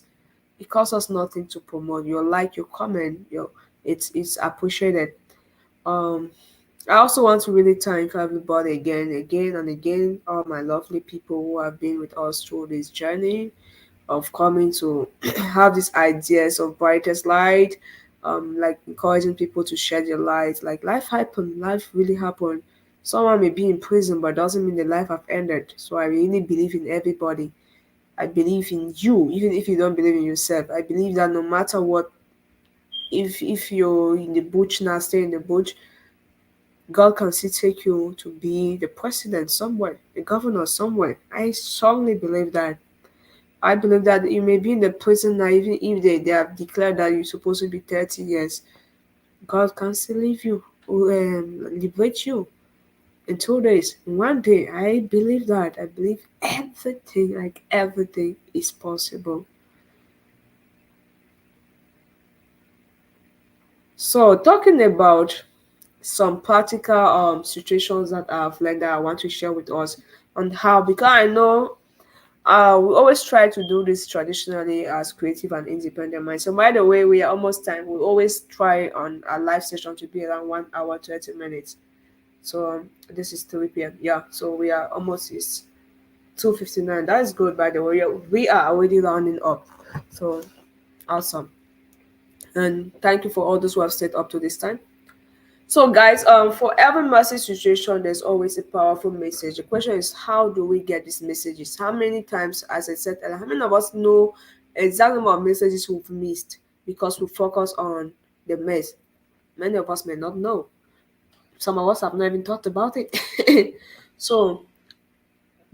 it costs us nothing to promote. Your like, your comment, it's appreciated. Um, I also want to really thank everybody again and again, all my lovely people who have been with us through this journey of coming to have these ideas of brightest light, like encouraging people to shed their light. Like, life happened, life really happened. Someone may be in prison, but doesn't mean the life have ended. So I really believe in everybody. I believe in you, even if you don't believe in yourself. I believe that no matter what, if you're in the bush now, stay in the bush. God can still take you to be the president somewhere, the governor somewhere. I strongly believe that. I believe that you may be in the prison now, even if they have declared that you're supposed to be 30 years. God can still leave you, liberate you in 2 days, in one day. I believe that. I believe everything, like everything, is possible. So talking about some practical situations that I've learned that I want to share with us on how, because I know we always try to do this traditionally as creative and independent minds. So by the way, we are almost time. We always try on our live session to be around 1 hour 30 minutes. So this is 3 p.m. Yeah, so we are almost, it's 2:59. That is good, by the way. We are already rounding up. So awesome. And thank you for all those who have stayed up to this time. So guys, for every message situation, there's always a powerful message. The question is, how do we get these messages? How many times, as I said earlier, how many of us know exactly what messages we've missed because we focus on the mess? Many of us may not know. Some of us have not even thought about it. So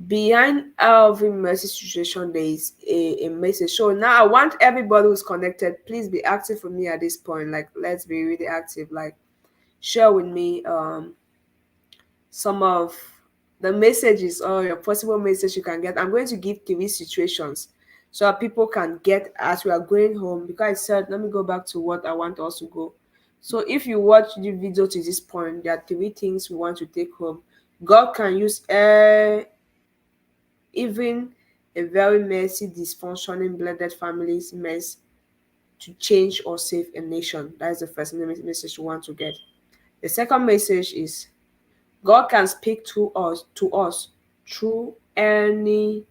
behind every message situation, there is a message. So now I want everybody who's connected, please be active for me at this point. Like, let's be really active. Like, share with me some of the messages or your possible message you can get. I'm going to give three situations so that people can get as we are going home. Because I said, let me go back to what I want us to go. So if you watch the video to this point, there are three things we want to take home. God can use even a very messy, dysfunctioning, blended families mess to change or save a nation. That is the first message you want to get. The second message is God can speak to us through any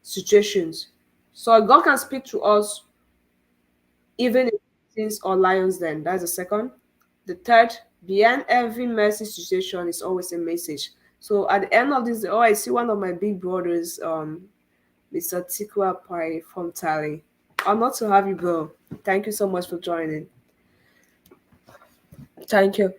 situations. So God can speak to us even in things or lions then. That's the second. The third, behind every messy situation is always a message. So at the end of this, I see one of my big brothers, Mr. Tikwa Pai from Tali. Honored to have you, bro. Thank you so much for joining. Thank you.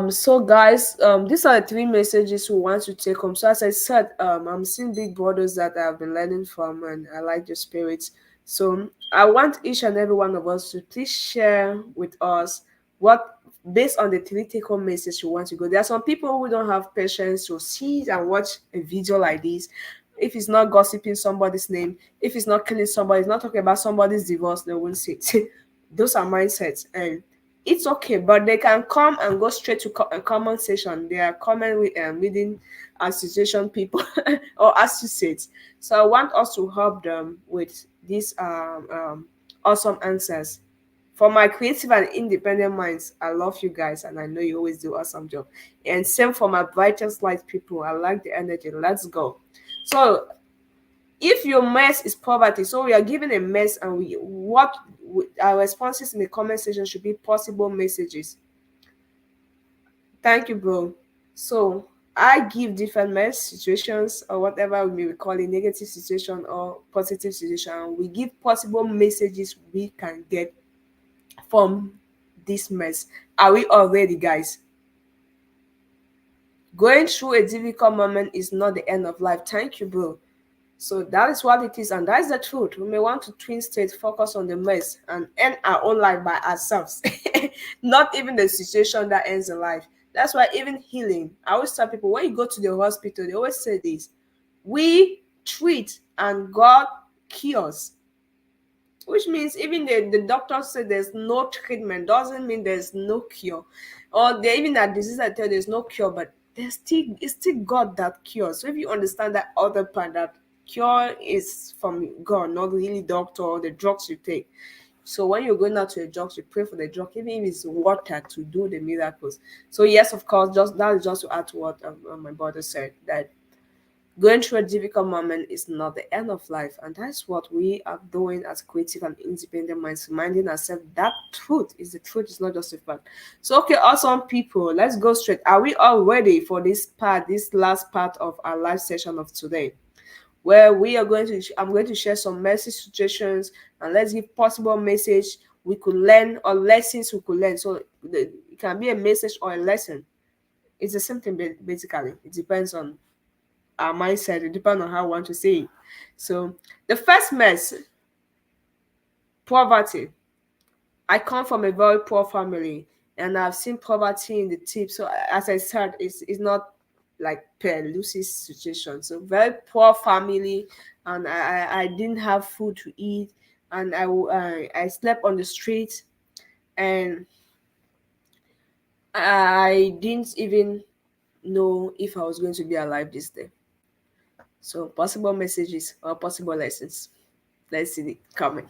So guys, these are the three messages we want to take home. So as I said, I'm seeing big brothers that I've been learning from, and I like your spirits. So I want each and every one of us to please share with us what, based on the three take home message you want to go. There are some people who don't have patience to see and watch a video like this. If it's not gossiping somebody's name, if it's not killing somebody, it's not talking about somebody's divorce, they won't see it. Those are mindsets, and it's okay, but they can come and go straight to a comment section. They are comment with reading association people or associates. So I want us to help them with these awesome answers. For my creative and independent minds, I love you guys, and I know you always do awesome job. And same for my brightest light people. I like the energy. Let's go. So if your mess is poverty, so we are given a mess, and our responses in the comment section should be possible messages. Thank you, bro. So I give different mess situations or whatever we may call it, negative situation or positive situation. We give possible messages we can get from this mess. Are we all ready, guys? Going through a difficult moment is not the end of life. Thank you, bro. So that is what it is, and that is the truth. We may want to twin state, focus on the mess, and end our own life by ourselves. Not even the situation that ends the life. That's why even healing, I always tell people, when you go to the hospital, they always say this: we treat and God cures. Which means even the doctors say there's no treatment, doesn't mean there's no cure. Or they even that disease I tell there's no cure, but it's still God that cures. So if you understand that other part, that cure is from God, not really doctor or the drugs you take. So when you're going out to a drug, you pray for the drug, even if it's water, to do the miracles. So yes, of course, just that is just to add to what my brother said, that going through a difficult moment is not the end of life, and that's what we are doing as creative and independent minds, reminding ourselves that truth is the truth, is not just a fact. So, okay, awesome people, let's go straight. Are we all ready for this last part of our live session of today? Where we are going to, I'm going to share some message situations, and let's give possible message we could learn or lessons we could learn. So it can be a message or a lesson. It's the same thing basically. It depends on our mindset. It depends on how we want to say it. So the first mess, poverty. I come from a very poor family, and I've seen poverty in the tip. So as I said, it's not like per Lucy's situation. So very poor family, and I didn't have food to eat, and I slept on the street, and I didn't even know if I was going to be alive this day. So possible messages or possible lessons. Let's see it coming.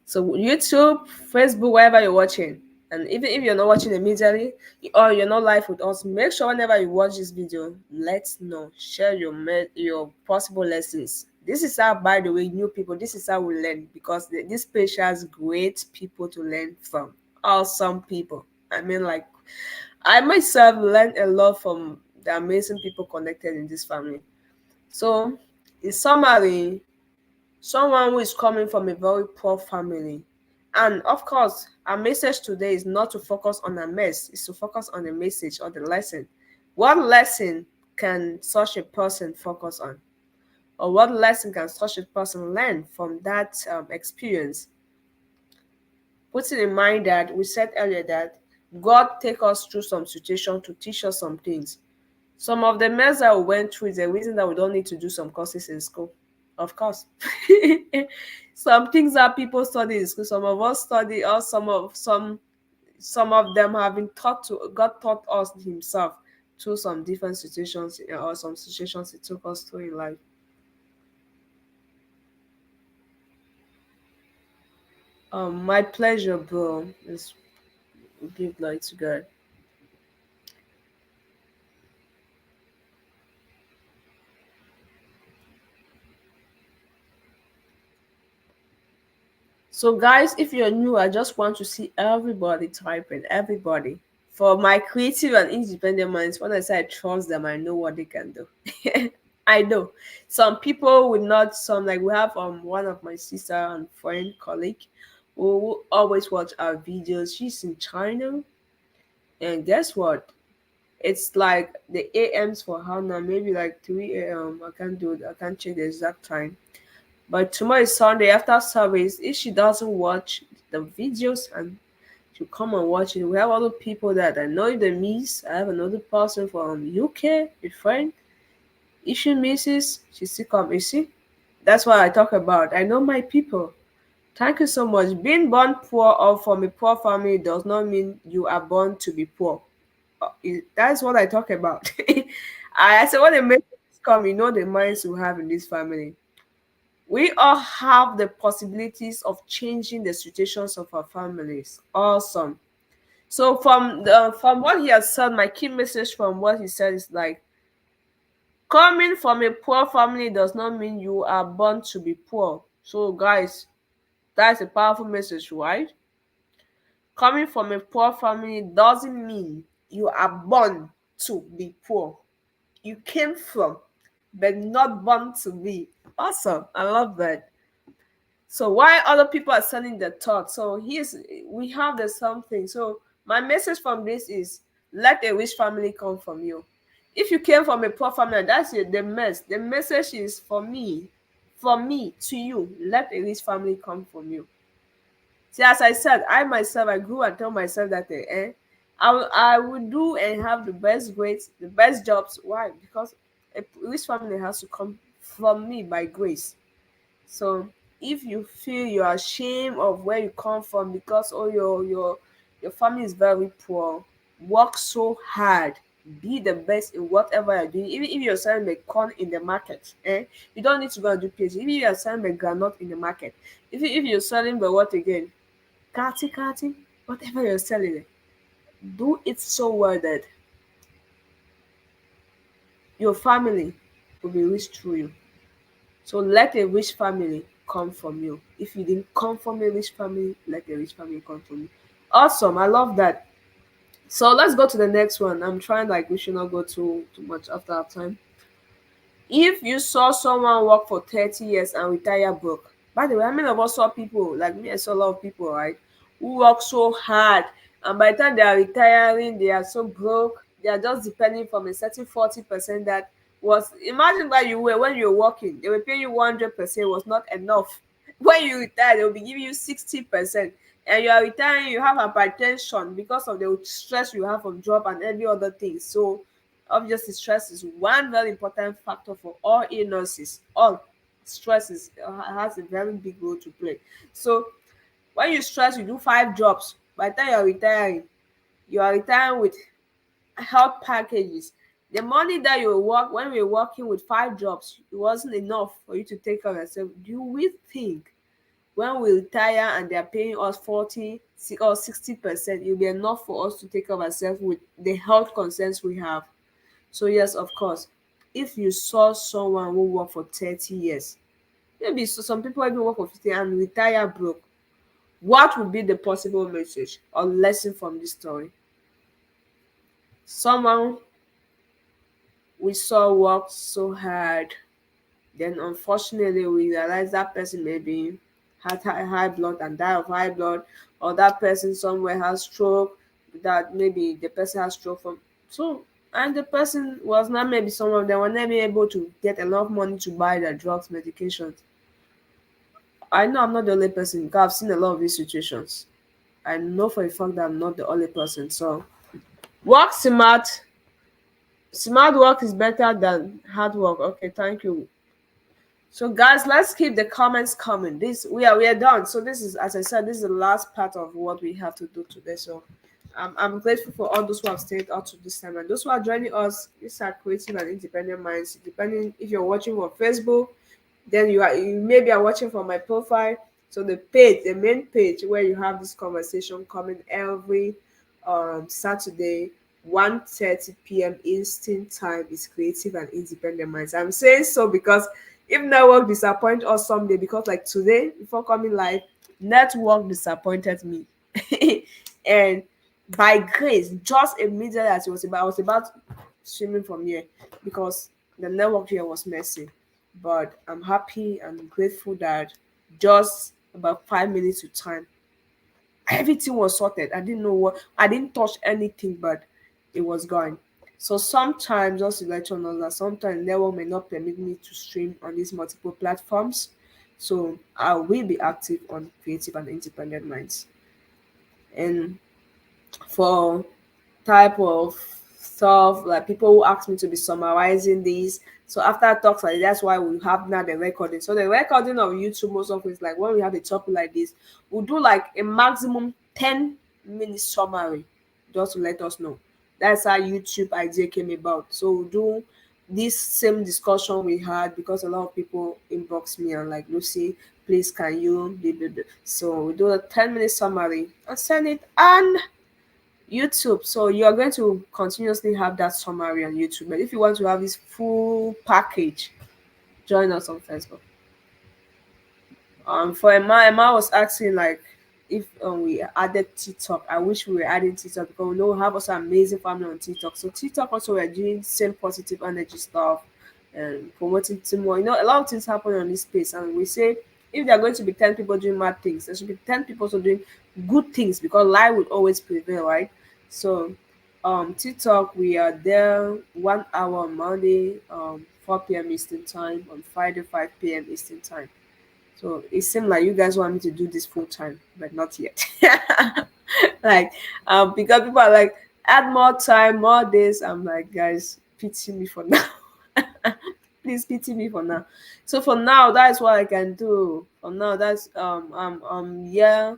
So YouTube, Facebook, wherever you're watching, and even if you're not watching immediately or you're not live with us, make sure whenever you watch this video, let's know. Share your possible lessons. This is how, by the way, new people. This is how we learn because this page has great people to learn from. Awesome people. I mean, like I myself learned a lot from the amazing people connected in this family. So, in summary, someone who is coming from a very poor family. And of course, our message today is not to focus on a mess, it's to focus on the message or the lesson. What lesson can such a person focus on? Or what lesson can such a person learn from that experience? Putting in mind that we said earlier that God take us through some situation to teach us some things. Some of the mess that we went through is the reason that we don't need to do some courses in school. Of course. Some things that people study in school, some of us study, or some of them have been taught to God taught us himself through some different situations or some situations he took us through in life. My pleasure, bro. Is give light to God. So, guys, if you're new, I just want to see everybody typing, everybody. For my creative and independent minds, when I say I trust them, I know what they can do. I know. Some people will not, some like we have one of my sister and friend colleague who always watch our videos. She's in China, and guess what? It's like the AMs for her now, maybe like 3 a.m. I can't do it, I can't check the exact time. But tomorrow is Sunday after service. If she doesn't watch the videos and she'll come and watch it. We have other people that I know they miss. I have another person from UK, a friend. If she misses, she still come. You see? That's what I talk about. I know my people. Thank you so much. Being born poor or from a poor family does not mean you are born to be poor. That's what I talk about. I say when the messages come, you know the minds we have in this family. We all have the possibilities of changing the situations of our families. Awesome. So from what he has said, my key message from what he said is like coming from a poor family does not mean you are born to be poor. So guys, that's a powerful message, right? Coming from a poor family doesn't mean you are born to be poor. You came from, but not born to be. Awesome. I love that. So why other people are selling the thought? So here's we have the something. So my message from this is let a rich family come from you. If you came from a poor family, that's it, the mess. The message is from me to you. Let a rich family come from you. See, as I said, I myself I grew and tell myself that I will do and have the best grades, the best jobs. Why? Because a rich family has to come from me by grace. So if you feel you're ashamed of where you come from because your family is very poor, work so hard, be the best in whatever you're doing. Even if you're selling the corn in the market, you don't need to go and do PhD. Even if you're selling the granite in the market, if you're selling the what again, kati, whatever you're selling, do it so well that your family will be rich through you. So let a rich family come from you. If you didn't come from a rich family, let a rich family come from you. Awesome. I love that. So let's go to the next one. I'm trying like we should not go too much after our time. If you saw someone work for 30 years and retire broke, by the way, how many of us saw people like me? I saw a lot of people, right, who work so hard, and by the time they are retiring, they are so broke. They are just depending from a certain 40% that was. Imagine where you were when you were working. They were paying you 100% was not enough. When you retire, they will be giving you 60%, and you are retiring. You have hypertension because of the stress you have from job and every other thing. So obviously, stress is one very important factor for all illnesses. All stress has a very big role to play. So when you stress, you do 5 jobs. By the time you are retiring with health packages. The money that you work when we were working with 5 jobs, it wasn't enough for you to take care of yourself. Do we think when we retire and they are paying us 40 or 60%, it'll be enough for us to take care of ourselves with the health concerns we have? So yes, of course, if you saw someone who worked for 30 years, maybe so some people even work for 50 and retire broke, what would be the possible message or lesson from this story? Someone we saw work so hard, then unfortunately we realized that person maybe had high blood and died of high blood, or that person somewhere has stroke, that maybe the person has stroke from so and the person was not, maybe some of them were never able to get enough money to buy their drugs, medications. I know I'm not the only person because I've seen a lot of these situations. I know for a fact that I'm not the only person. So work smart. Smart work is better than hard work. Okay, thank you. So guys, let's keep the comments coming. This we are done. So this is, as I said, this is the last part of what we have to do today. So I'm grateful for all those who have stayed out to this time and those who are joining us. These are creative and independent minds. Depending if you're watching on Facebook, then you maybe are watching from my profile. So the main page where you have this conversation coming every Saturday, 1:30 p.m. Eastern time is Creative and Independent Minds. I'm saying so because if network disappoint us someday, because like today before coming live, network disappointed me. And by grace, just immediately as I was about swimming from here because the network here was messy. But I'm happy and grateful that just about 5 minutes to time, everything was sorted. I didn't touch anything, but it was gone. So sometimes, just to let you know that sometimes network may not permit me to stream on these multiple platforms. So I will be active on Creative and Independent Minds. And for type of stuff like people who ask me to be summarizing these, so after talks like that's why we have now the recording. So the recording of YouTube most of it's like when we have a topic like this, we'll do like a maximum 10 minute summary just to let us know. That's how YouTube idea came about. So we'll do this same discussion we had because a lot of people inbox me and like, Lucy, please can you blah, blah, blah. So we do a 10 minute summary and send it and YouTube. So you're going to continuously have that summary on YouTube. But if you want to have this full package, join us on Facebook. For Emma was asking like if we added TikTok. I wish we were adding TikTok because we know we have also amazing family on TikTok. So TikTok also we're doing same positive energy stuff and promoting teamwork. A lot of things happen on this space, and we say if there are going to be 10 people doing bad things, there should be 10 people also doing good things because life will always prevail, right? So TikTok we are there 1 hour on Monday, 4 p.m. Eastern time, on Friday 5 p.m. Eastern time. So it seemed like you guys want me to do this full time, but not yet. Like, because people are like, add more time, more days. I'm like, guys, pity me for now. Please pity me for now. So for now, that's what I can do. For now, that's yeah,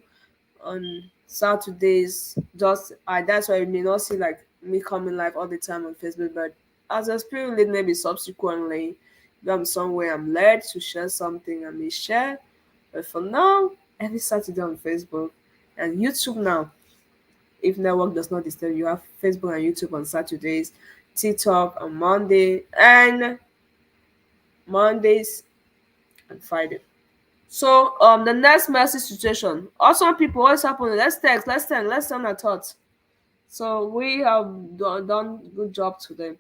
on Saturdays. Just that's why you may not see like me coming live all the time on Facebook, but as a spirit lead, maybe subsequently, if I'm somewhere I'm led to share something, I may share. But for now, every Saturday on Facebook and YouTube now. If network does not disturb you, have Facebook and YouTube on Saturdays, TikTok on Mondays and Friday. So the next message situation. Also people what's happening? Let's text, let's send our thoughts. So we have done good job today.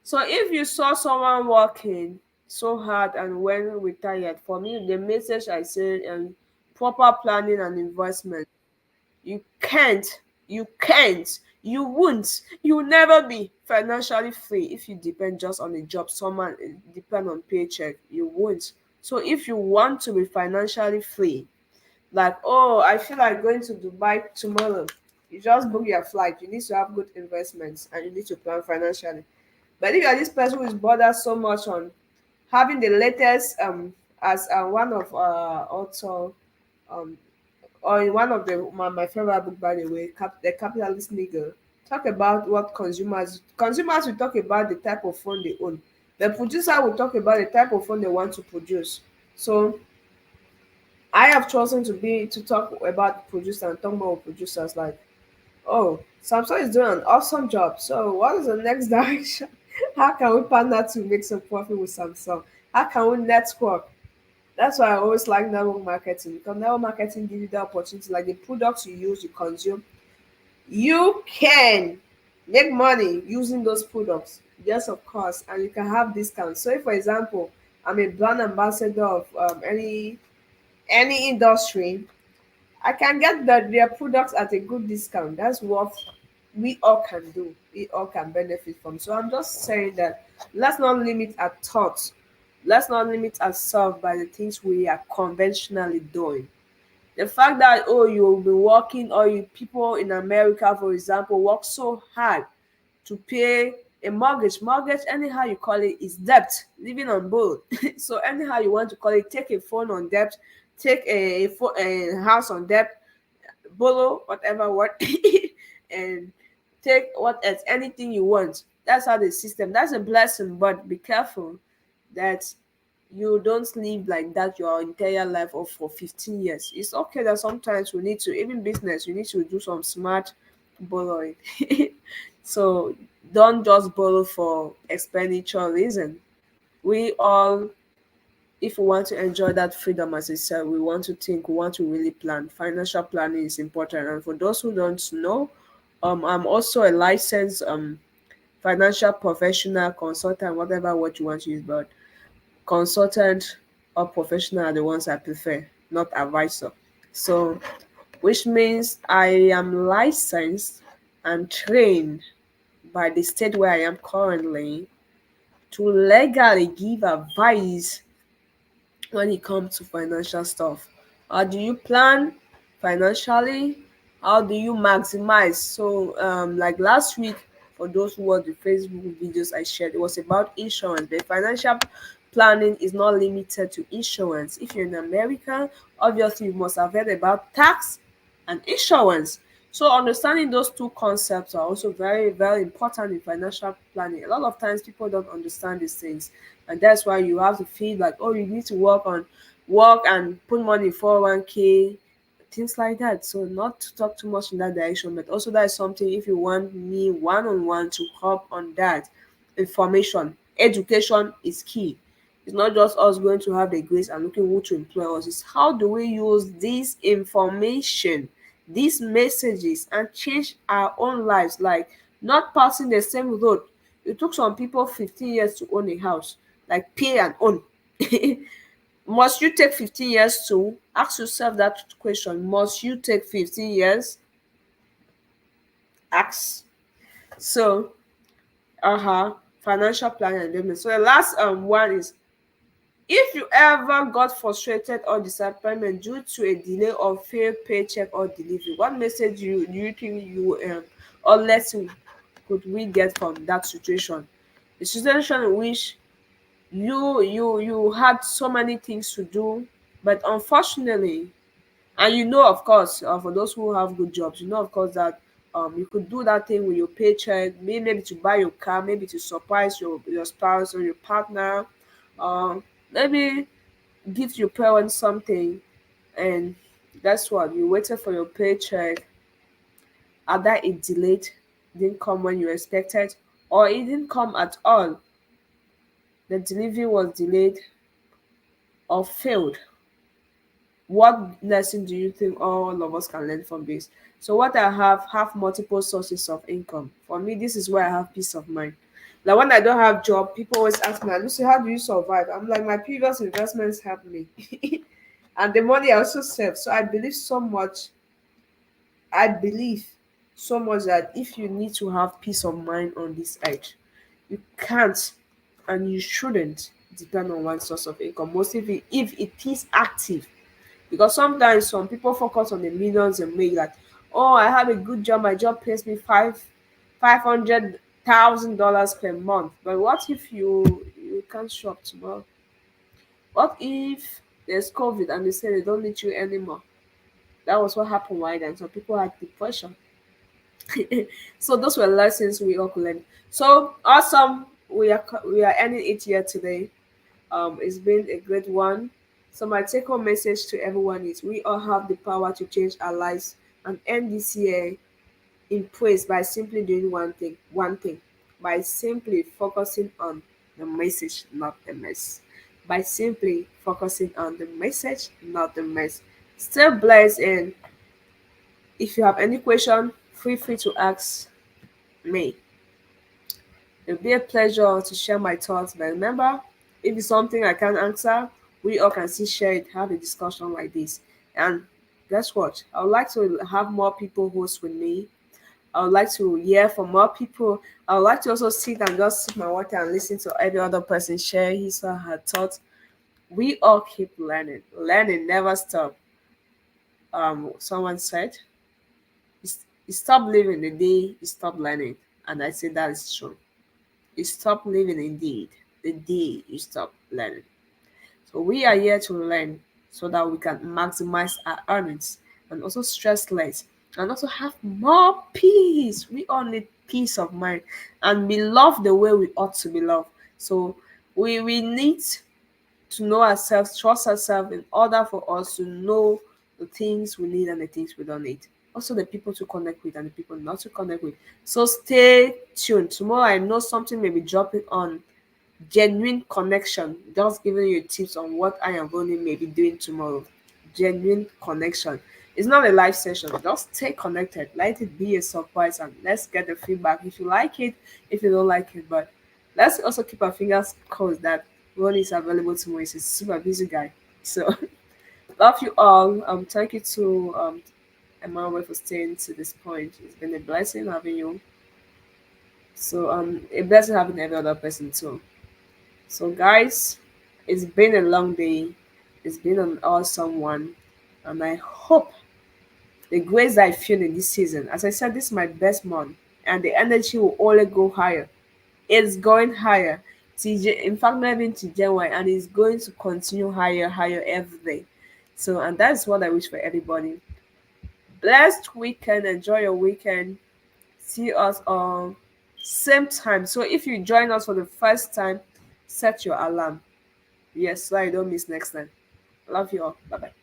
So if you saw someone working so hard and when retired, for me the message I say proper planning and investment. You won't, you will never be financially free if you depend just on a job, someone depend on paycheck. You won't. So if you want to be financially free, like, oh, I feel like going to Dubai tomorrow, you just book your flight. You need to have good investments and you need to plan financially. But if you're this person who is bothered so much on having the latest as one of author um or in one of my favorite book, by the way, The Capitalist Nigga, talk about what consumers will talk about the type of phone they own. The producer will talk about the type of phone they want to produce. So I have chosen to talk about producer and talk more with producers like, oh, Samsung is doing an awesome job. So what is the next direction? How can we partner to make some profit with Samsung? How can we network? That's why I always like network marketing, because network marketing gives you the opportunity, like the products you use, you consume, you can make money using those products. Yes, of course, and you can have discounts. So, if, for example, I'm a brand ambassador of any industry, I can get their products at a good discount. That's what we all can do. We all can benefit from. So I'm just saying that let's not limit our thoughts. Let's not limit ourselves by the things we are conventionally doing. The fact that, oh, you'll be working, or you people in America, for example, work so hard to pay a mortgage anyhow you call it is debt, living on board. So anyhow you want to call it, take a phone on debt, take a house on debt, borrow whatever word, and take what else, anything you want. That's how the system, that's a blessing, but be careful that you don't live like that your entire life, or for 15 years. It's okay that sometimes we need to, even business, you need to do some smart borrowing. So don't just borrow for expenditure reason. We all, if we want to enjoy that freedom, as I said, we want to think, we want to really plan. Financial planning is important. And for those who don't know, I'm also a licensed financial professional, consultant, whatever word you want to use, but consultant or professional are the ones I prefer, not advisor. So, which means I am licensed and trained by the state where I am currently to legally give advice when it comes to financial stuff. How do you plan financially? How do you maximize? So, like last week, for those who watched the Facebook videos I shared, it was about insurance. But financial planning is not limited to insurance. If you're in America, obviously you must have heard about tax and insurance. So understanding those two concepts are also very, very important in financial planning. A lot of times people don't understand these things, and that's why you have to feel like, oh, you need to work and put money in 401k, things like that. So not to talk too much in that direction, but also that is something, if you want me one-on-one to help on that, information, education is key. It's not just us going to have the grace and looking who to employ us. It's how do we use this information, these messages, and change our own lives, like not passing the same road. It took some people 15 years to own a house, like pay and own. Must you take 15 years to ask yourself that question? Must you take 15 years? Ask. So, financial planning and business. So the last one is, if you ever got frustrated or disappointment due to a delay or failed paycheck or delivery, what message do you think you or lesson could we get from that situation? A situation in which you had so many things to do, but unfortunately, and of course, for those who have good jobs, of course that you could do that thing with your paycheck, maybe to buy your car, maybe to surprise your spouse or your partner, maybe give your parents something, and that's what you waited for your paycheck. Either it delayed, didn't come when you expected, or it didn't come at all. The delivery was delayed or failed. What lesson do you think all of us can learn from this? So what I have multiple sources of income. For me, this is where I have peace of mind. Like when I don't have job, people always ask me, Lucy, how do you survive? I'm like, my previous investments helped me. And the money I also save. So I believe so much that if you need to have peace of mind on this edge, you can't and you shouldn't depend on one source of income. Most if it is active, because sometimes some people focus on the millions and make, like, oh, I have a good job, my job pays me $500,000 per month. But what if you can't shop tomorrow? What if there's COVID and they say they don't need you anymore? That was what happened right then. So people had depression. So those were lessons we all could learn. So awesome. We are ending it here today. It's been a great one. So my take home message to everyone is we all have the power to change our lives and end this year in praise by simply doing one thing, by simply focusing on the message, not the mess. By simply focusing on the message, not the mess. Stay blessed, and if you have any question, feel free to ask me. It'll be a pleasure to share my thoughts. But remember, if it's something I can't answer, we all can still share it, have a discussion like this. And guess what? I would like to have more people host with me. I would like to hear from more people. I would like to also sit and just sip my water and listen to every other person share his or her thoughts. We all keep learning. Learning never stop. Someone said, you stop living the day you stop learning. And I say that is true. You stop living indeed the day you stop learning. So we are here to learn so that we can maximize our earnings and also stress less and also have more peace. We all need peace of mind and be loved the way we ought to be loved. So we need to know ourselves, trust ourselves in order for us to know the things we need and the things we don't need. Also the people to connect with and the people not to connect with. So stay tuned. Tomorrow I know something may be dropping on genuine connection, just giving you tips on what I am running may be doing tomorrow. Genuine connection. It's not a live session. Just stay connected. Let it be a surprise and let's get the feedback. If you like it, if you don't like it, but let's also keep our fingers crossed that Ronnie is available tomorrow. He's a super busy guy. So love you all. Thank you to Emmanuel for staying to this point. It's been a blessing having you. So a blessing having every other person too. So, guys, it's been a long day. It's been an awesome one. And I hope the grace I feel in this season, as I said, this is my best month, and the energy will only go higher. It's going higher. In fact, not even to January, and it's going to continue higher, higher every day. So, and that's what I wish for everybody. Blessed weekend. Enjoy your weekend. See us on same time. So, if you join us for the first time, set your alarm. Yes, so I don't miss next time. Love you all. Bye bye.